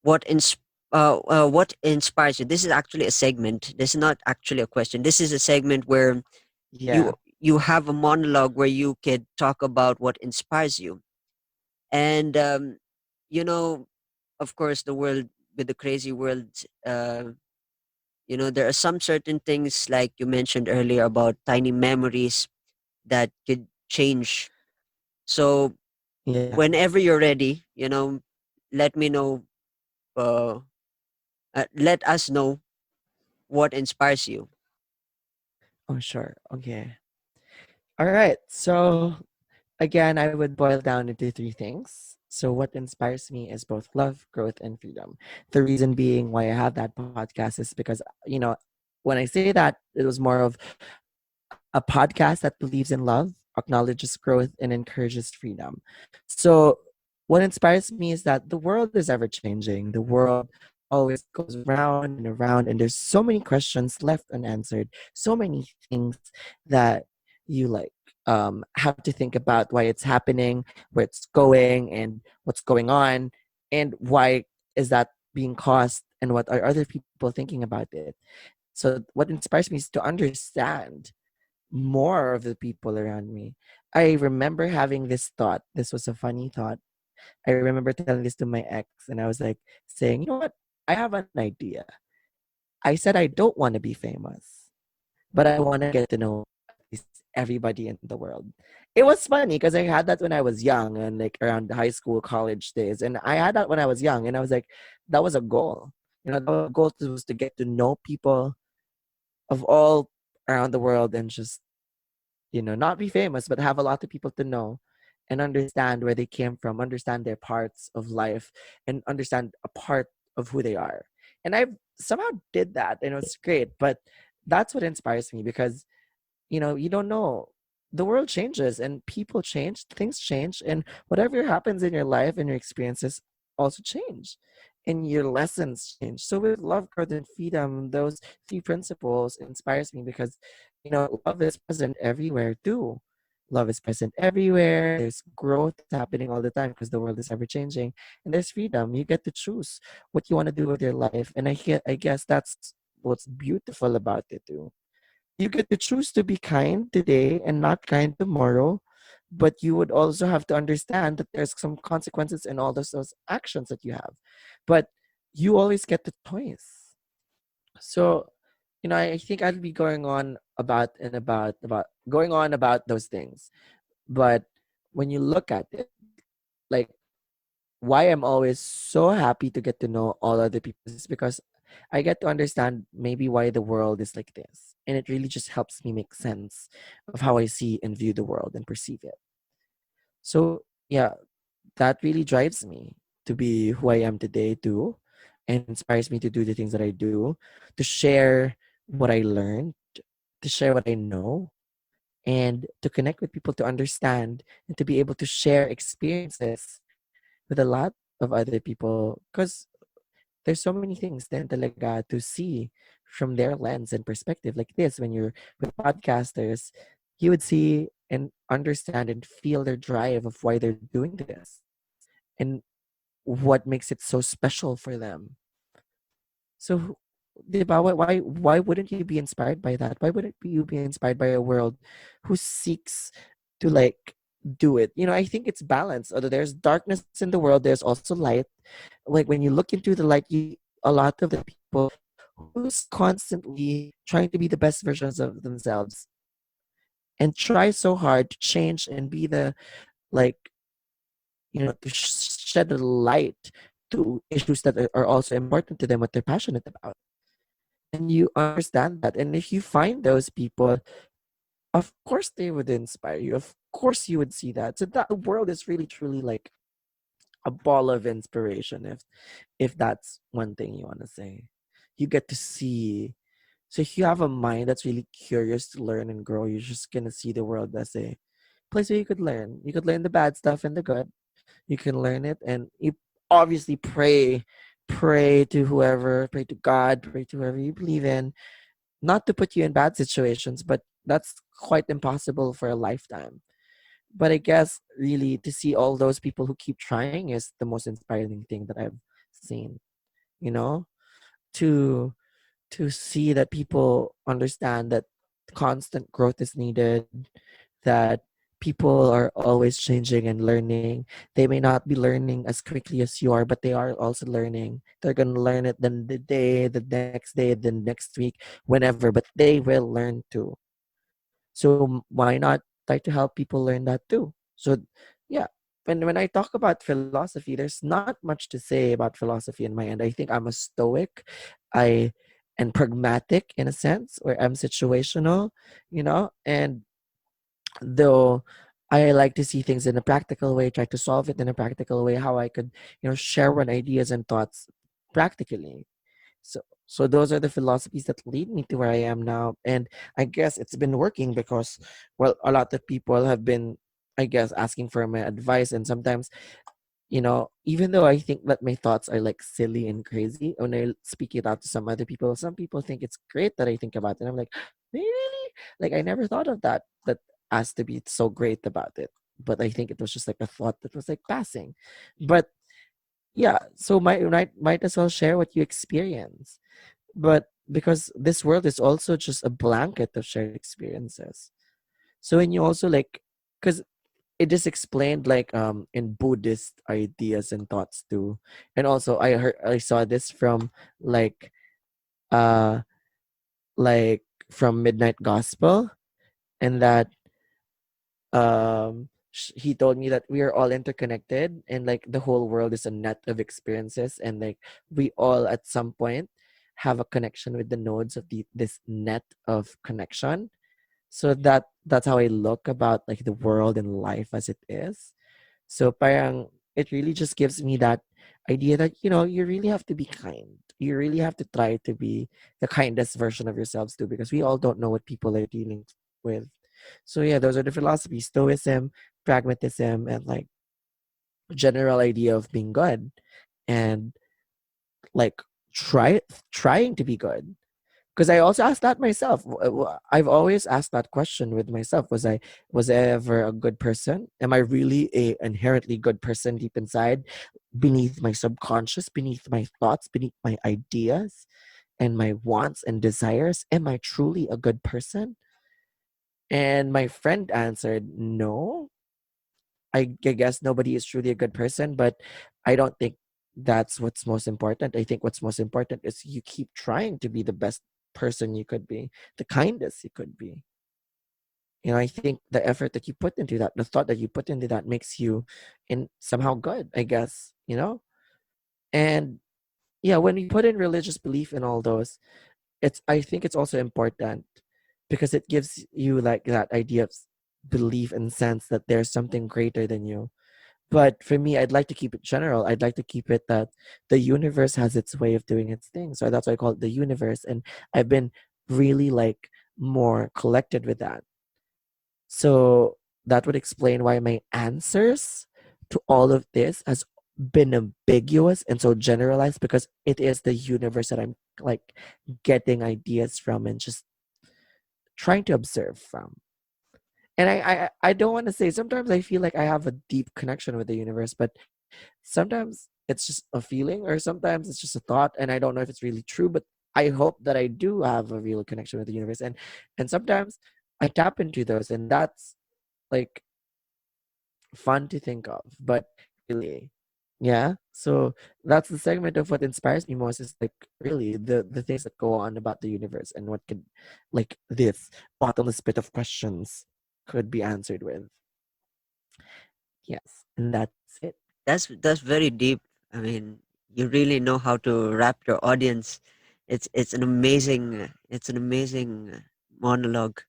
what ins what inspires you? This is actually a segment. This is not actually a question. This is a segment where Yeah, you have a monologue where you could talk about what inspires you. And you know, of course, the world, with the crazy world, there are some certain things like you mentioned earlier about tiny memories that could change. So yeah. whenever you're ready, let me know. Uh, let us know what inspires you. Oh, sure. Okay. All right. So, again, I would boil down into three things. So, what inspires me is both love, growth, and freedom. The reason being why I have that podcast is because, when I say that, it was more of a podcast that believes in love, acknowledges growth, and encourages freedom. So, what inspires me is that the world is ever changing. The world always goes round and around, and there's so many questions left unanswered, so many things that you have to think about why it's happening, where it's going, and what's going on, and why is that being caused, and what are other people thinking about it. So, what inspires me is to understand more of the people around me. I remember having this thought. This was a funny thought. I remember telling this to my ex, and I was like saying, you know what? I have an idea. I said I don't want to be famous, but I want to get to know at least everybody in the world. It was funny because I had that when I was young and like around high school, college days. And I had that when I was young, and I was like, that was a goal. That was a goal was to get to know people of all around the world and just not be famous, but have a lot of people to know and understand where they came from, understand their parts of life, and understand a part of who they are. And I somehow did that, and it was great. But that's what inspires me because you don't know. The world changes and people change, things change, and whatever happens in your life and your experiences also change. And your lessons change. So with love, growth, and freedom, those three principles inspires me because love is present everywhere too. Love is present everywhere. There's growth that's happening all the time because the world is ever changing. And there's freedom. You get to choose what you want to do with your life. And I guess that's what's beautiful about it too. You get to choose to be kind today and not kind tomorrow, but you would also have to understand that there's some consequences in all those actions that you have. But you always get the choice. So, I think I'd be going on about going on about those things. But when you look at it, like why I'm always so happy to get to know all other people is because I get to understand maybe why the world is like this. And it really just helps me make sense of how I see and view the world and perceive it. So, yeah, that really drives me to be who I am today, too, and inspires me to do the things that I do, to share what I learned, to share what I know, and to connect with people, to understand, and to be able to share experiences with a lot of other people. Because there's so many things then talaga to see from their lens and perspective. Like this, when you're with podcasters, you would see and understand and feel their drive of why they're doing this and what makes it so special for them. So, di ba, why wouldn't you be inspired by that? Why wouldn't you be inspired by a world who seeks to like do it? You know, I think it's balance. Although there's darkness in the world, there's also light. Like when you look into the light, you see a lot of the people who's constantly trying to be the best versions of themselves and try so hard to change and be the like to shed a light to issues that are also important to them, what they're passionate about. And you understand that. And if you find those people, of course they would inspire you. Of course you would see that. So that world is really truly like a ball of inspiration if that's one thing you want to say. You get to see. So if you have a mind that's really curious to learn and grow, you're just gonna see the world as a place where you could learn. You could learn the bad stuff and the good. You can learn it, and you obviously pray to whoever, pray to God, pray to whoever you believe in, not to put you in bad situations, but that's quite impossible for a lifetime. But I guess really to see all those people who keep trying is the most inspiring thing that I've seen. You know, to to see that people understand that constant growth is needed, that people are always changing and learning. They may not be learning as quickly as you are, but they are also learning. They're going to learn it then the next day, the next week, whenever, but they will learn too. So why not try to help people learn that too? So yeah, when I talk about philosophy, there's not much to say about philosophy in my end. I think I'm a stoic, I and pragmatic in a sense, where I'm situational, and though I like to see things in a practical way, try to solve it in a practical way, how I could, share my ideas and thoughts practically. So those are the philosophies that lead me to where I am now. And I guess it's been working because, well, a lot of people have been, I guess, asking for my advice. And sometimes, even though I think that my thoughts are like silly and crazy, when I speak it out to some people think it's great that I think about it. I'm like, really? Like, I never thought of that has to be so great about it. But I think it was just like a thought that was like passing. But yeah, so might as well share what you experience. But because this world is also just a blanket of shared experiences. So when you also like, because it is explained like in Buddhist ideas and thoughts too. And also I saw this from like uh like from Midnight Gospel, and that he told me that we are all interconnected, and like the whole world is a net of experiences, and like we all at some point have a connection with the nodes of this net of connection. So that's how I look about like the world and life as it is. So parang it really just gives me that idea that you really have to be kind. You really have to try to be the kindest version of yourselves too, because we all don't know what people are dealing with. So yeah, those are the philosophies: stoicism, pragmatism, and like general idea of being good, and like trying to be good. Because I also asked that myself. I've always asked that question with myself. Was I ever a good person? Am I really a inherently good person deep inside, beneath my subconscious, beneath my thoughts, beneath my ideas and my wants and desires? Am I truly a good person? And my friend answered, no. I guess nobody is truly a good person, but I don't think that's what's most important. I think what's most important is you keep trying to be the best person you could be, the kindest you could be. I think the effort that you put into that, the thought that you put into that makes you in somehow good, I guess. And yeah, when we put in religious belief in all those, I think it's also important because it gives you like that idea of belief and sense that there's something greater than you. But for me, I'd like to keep it general. I'd like to keep it that the universe has its way of doing its thing. So that's why I call it the universe. And I've been really like more collected with that. So that would explain why my answers to all of this has been ambiguous and so generalized, because it is the universe that I'm like getting ideas from and just trying to observe from. And I don't want to say, sometimes I feel like I have a deep connection with the universe, but sometimes it's just a feeling, or sometimes it's just a thought, and I don't know if it's really true, but I hope that I do have a real connection with the universe. And sometimes I tap into those, and that's like fun to think of, but really, yeah. So that's the segment of what inspires me most, is like really the things that go on about the universe, and what could, like, this bottomless pit of questions could be answered with. Yes, and that's it. That's very deep. I mean, you really know how to wrap your audience. It's an amazing monologue.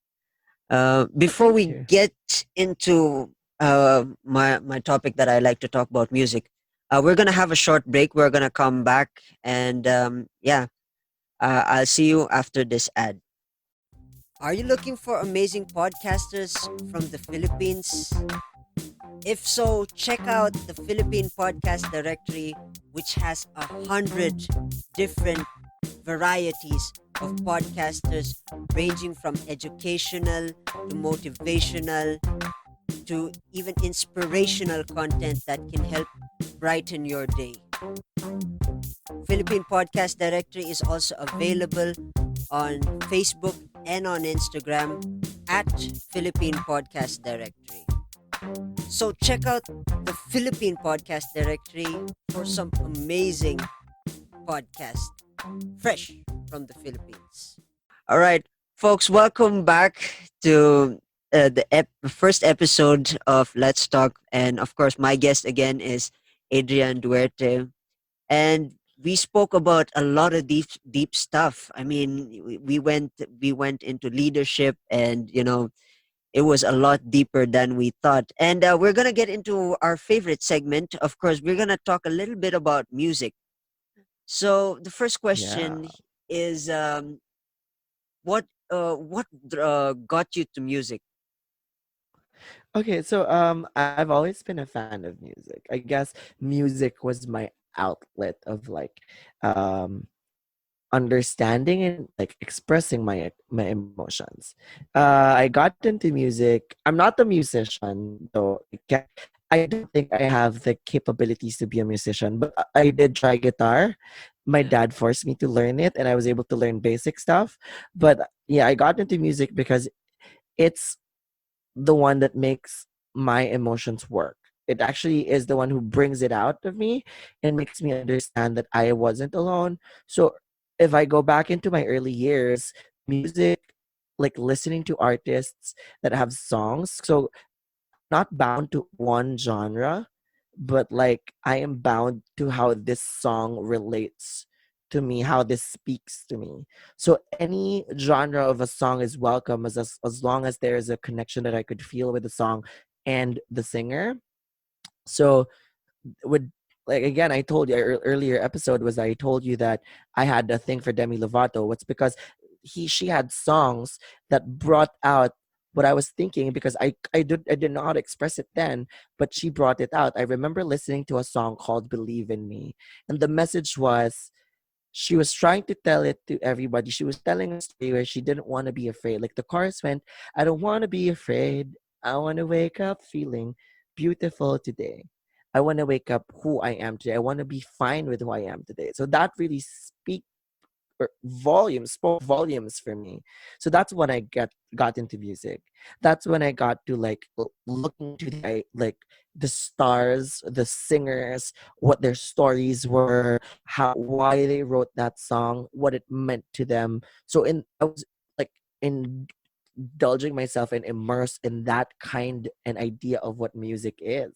Oh, Before thank we you. get into my topic that I like to talk about, music, we're gonna have a short break. We're gonna come back, and yeah, I'll see you after this ad. Are you looking for amazing podcasters from the Philippines? If so, check out the Philippine Podcast Directory, which has 100 different varieties of podcasters ranging from educational to motivational to even inspirational content that can help brighten your day. Philippine Podcast Directory is also available on Facebook and on Instagram at Philippine Podcast Directory. So check out the Philippine Podcast Directory for some amazing podcast fresh from the Philippines. All right, folks, welcome back to the first episode of Let's Talk. And of course, my guest again is Adrian Duarte. And we spoke about a lot of deep stuff. I mean, we went into leadership, and it was a lot deeper than we thought. And we're gonna get into our favorite segment. Of course, we're gonna talk a little bit about music. So the first Yeah. question is, what got you to music? Okay, so I've always been a fan of music. I guess music was my outlet of like um understanding and like expressing my emotions. I got into music. I'm not a musician though. I don't think I have the capabilities to be a musician, but I did try guitar. My Yeah. dad forced me to learn it, and I was able to learn basic stuff. But yeah, I got into music because it's the one that makes my emotions work. It actually is the one who brings it out of me and makes me understand that I wasn't alone. So if I go back into my early years, music, like listening to artists that have songs. So I'm not bound to one genre, but like I am bound to how this song relates to me, how this speaks to me. So any genre of a song is welcome, as long as there is a connection that I could feel with the song and the singer. So would, like, again, I told you earlier episode was, I told you that I had a thing for Demi Lovato. What's because she had songs that brought out what I was thinking, because I didn't know how to express it then, but she brought it out. I remember listening to a song called Believe in Me, and the message was, she was trying to tell it to everybody. She was telling a story where she didn't want to be afraid. Like the chorus went, I don't want to be afraid. I want to wake up feeling beautiful today. I want to wake up who I am today. I want to be fine with who I am today. So that really spoke volumes for me. So that's when I got into music. That's when I got to like look into like the stars, the singers, what their stories were, how why they wrote that song, what it meant to them. So in I was like indulging myself and immersed in that kind and idea of what music is.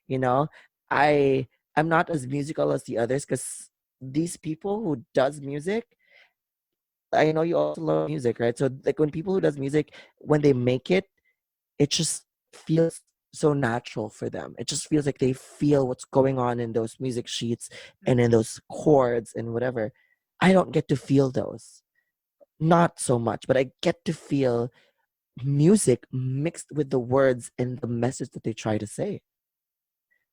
You know, I I'm not as musical as the others, because these people who does music, I know you also love music, right? So like when people who does music, when they make it, it just feels so natural for them. It just feels like they feel what's going on in those music sheets and in those chords and whatever. I don't get to feel those. Not so much, but I get to feel music mixed with the words and the message that they try to say.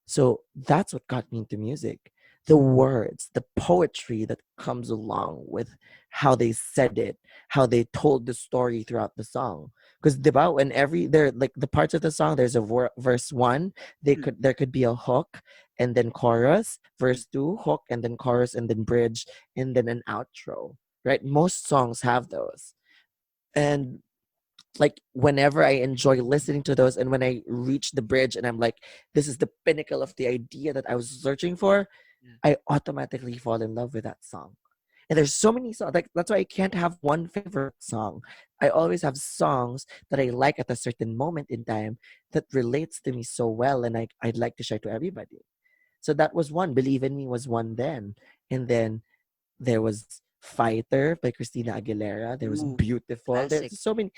So that's what got me into music. The words, the poetry that comes along with how they said it, how they told the story throughout the song. Because about when every there like the parts of the song, there's a verse one, Mm, there could be a hook and then chorus, mm, verse two, hook and then chorus and then bridge and then an outro. Right? Most songs have those. And like whenever I enjoy listening to those and when I reach the bridge and I'm like, this is the pinnacle of the idea that I was searching for, yeah. I automatically fall in love with that song. And there's so many songs. Like that's why I can't have one favorite song. I always have songs that I like at a certain moment in time that relates to me so well and I'd like to share to everybody. So that was one. Believe in Me was one then. And then there was Fighter by Christina Aguilera. There was Ooh, Beautiful. classic. There's so many.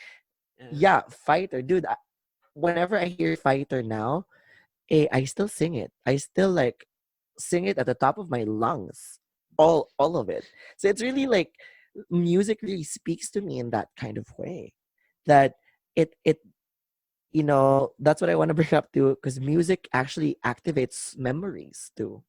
Yeah. Yeah, Fighter. Dude, whenever I hear Fighter now, I still sing it. I still like sing it at the top of my lungs. All of it. So it's really like music really speaks to me in that kind of way. That it that's what I want to bring up too, because music actually activates memories too,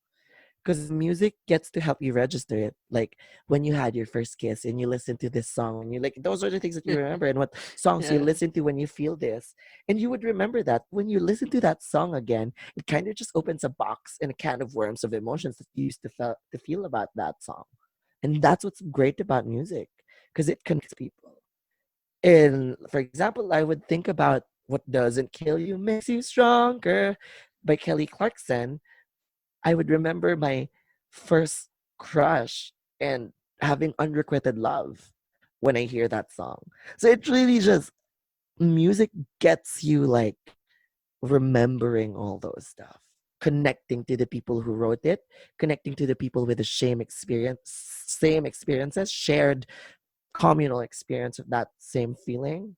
because music gets to help you register it. Like when you had your first kiss and you listen to this song and you like, those are the things that you remember, and what songs you Yeah. listen to when you feel this. And you would remember that when you listen to that song again, it kind of just opens a box and a can of worms of emotions that you used to feel about that song. And that's what's great about music, because it connects people. And for example, I would think about What Doesn't Kill You Makes You Stronger by Kelly Clarkson. I would remember my first crush and having unrequited love when I hear that song. So it really just music gets you like remembering all those stuff, connecting to the people who wrote it, connecting to the people with the same experiences, shared communal experience of that same feeling,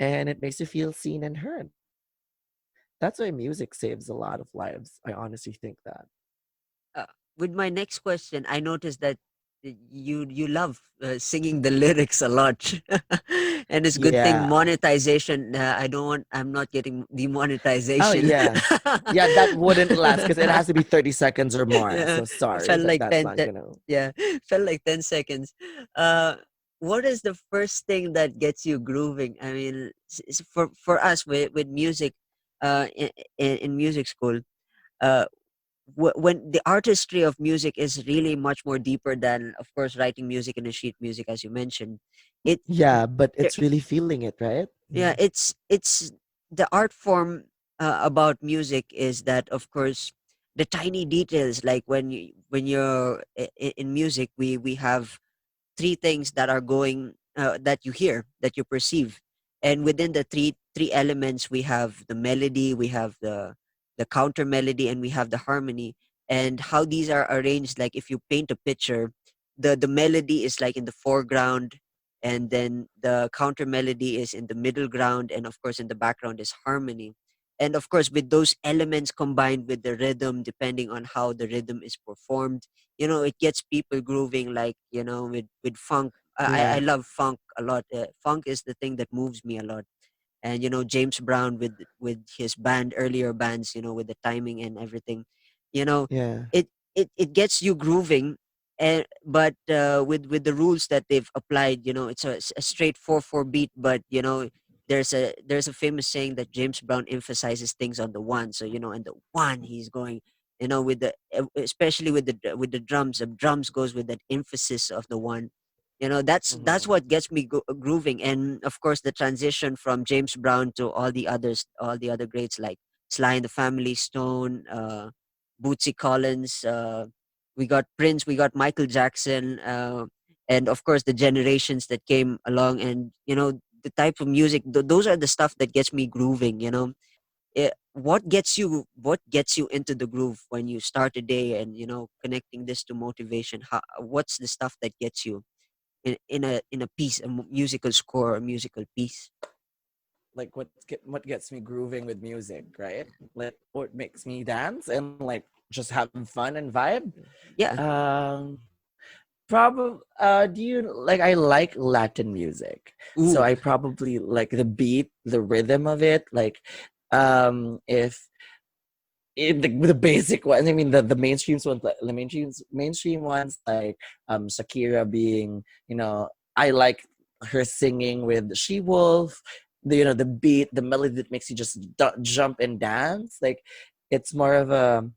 and it makes you feel seen and heard. That's why music saves a lot of lives. I honestly think that. uh, with my next question, I noticed that you love singing the lyrics a lot, and it's good thing Yeah. monetization. I'm not getting Oh demonetization. yeah. Yeah, that wouldn't last because it has to be 30 seconds or more. Yeah, So sorry felt that like that's not gonna. yeah, felt like 10 seconds. Uh, what is the first thing that gets you grooving? I mean, for us with music, in music school, uh when the artistry of music is really much more deeper than, of course, writing music in a sheet music, as you mentioned. it Yeah, but there, it's really feeling it, right? yeah, it's the art form about music is that, of course, the tiny details, like when you're in music, we have three things that are going, that you hear, that you perceive, and within the three elements, we have the melody, we have the counter melody, and we have the harmony. And how these are arranged, like if you paint a picture, the melody is like in the foreground, and then the counter melody is in the middle ground, and of course in the background is harmony. And of course, with those elements combined with the rhythm, depending on how the rhythm is performed, it gets people grooving, like, with funk. I Yeah. love funk a lot. Funk is the thing that moves me a lot. And James Brown with his band, earlier bands, with the timing and everything, you know Yeah. it gets you grooving. And but with the rules that they've applied, it's a straight 4/4 beat, but there's a famous saying that James Brown emphasizes things on the one. So, and the one, he's going, with especially with the drums. The drums goes with that emphasis of the one. That's Hmm. what gets me grooving. And of course, the transition from James Brown to all the other greats, like Sly and the Family Stone, Bootsy Collins, we got Prince, we got Michael Jackson, and of course the generations that came along. And the type of music, those are the stuff that gets me grooving. What gets you into the groove when you start a day, and connecting this to motivation? What's the stuff that gets you in a piece, a musical score, a musical piece? Like what gets me grooving with music, right? Like what makes me dance and like just have fun and vibe. Yeah. Um Probably, do you like? I like Latin music, so Ooh, I probably like the beat, the rhythm of it. Like, if the basic ones, I mean, the mainstream ones, like the mainstream ones, like Shakira being, I like her singing with She Wolf. The beat, the melody that makes you just jump and dance. Like, it's more of a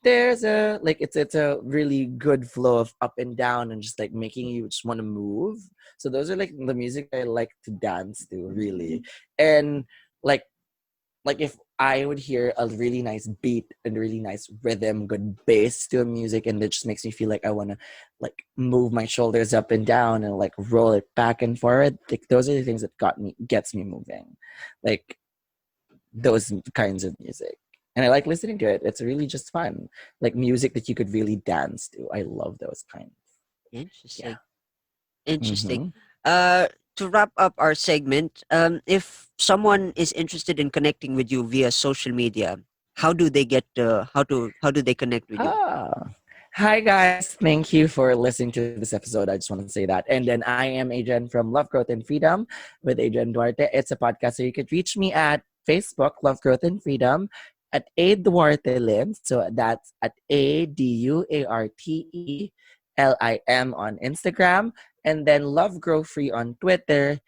there's a like it's a really good flow of up and down and just like making you just want to move. So those are like the music I like to dance to, really. And like if I would hear a really nice beat and really nice rhythm, good bass to a music, and it just makes me feel like I want to like move my shoulders up and down and like roll it back and forward. Like those are the things that gets me moving. Like those kinds of music. And I like listening to it. It's really just fun. Like music that you could really dance to. I love those kinds. Yeah. interesting. Interesting. Mm-hmm. Uh, to wrap up our segment, if someone is interested in connecting with you via social media, how do they connect with you? Ah. Hi guys. Thank you for listening to this episode. I just want to say that. And then I am Adrian from Love, Growth and Freedom with Adrian Duarte. It's a podcast, so you could reach me at Facebook, Love, Growth and Freedom, at A Duarte Lim. So that's at ADUARTELIM on Instagram, and then Love Grow Free on Twitter,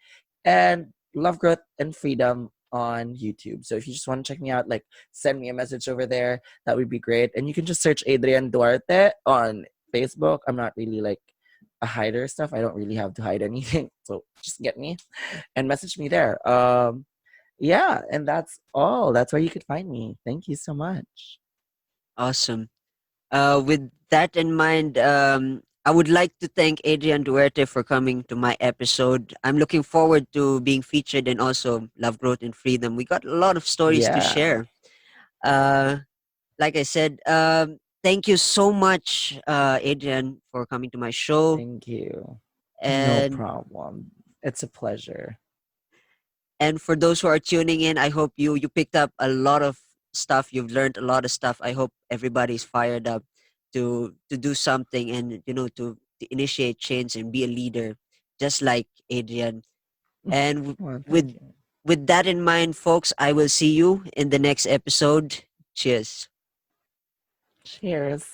and Love, Growth and Freedom on YouTube. So if you just want to check me out, like send me a message over there, that would be great. And you can just search Adrian Duarte on Facebook. I'm not really like a hider stuff. I don't really have to hide anything. So just get me and message me there. Yeah, and that's all. That's where you could find me. Thank you so much. Awesome. With that in mind, I would like to thank Adrian Duarte for coming to my episode. I'm looking forward to being featured in also Love, Growth, and Freedom. We got a lot of stories to Yeah. share. Uh, like I said, thank you so much, Adrian, for coming to my show. Thank you. No And problem. It's a pleasure. and for those who are tuning in, I hope you picked up a lot of stuff. You've learned a lot of stuff. I hope everybody's fired up to do something and to initiate change and be a leader, just like Adrian. And Well, thank with you. with that in mind, folks, I will see you in the next episode. Cheers. Cheers.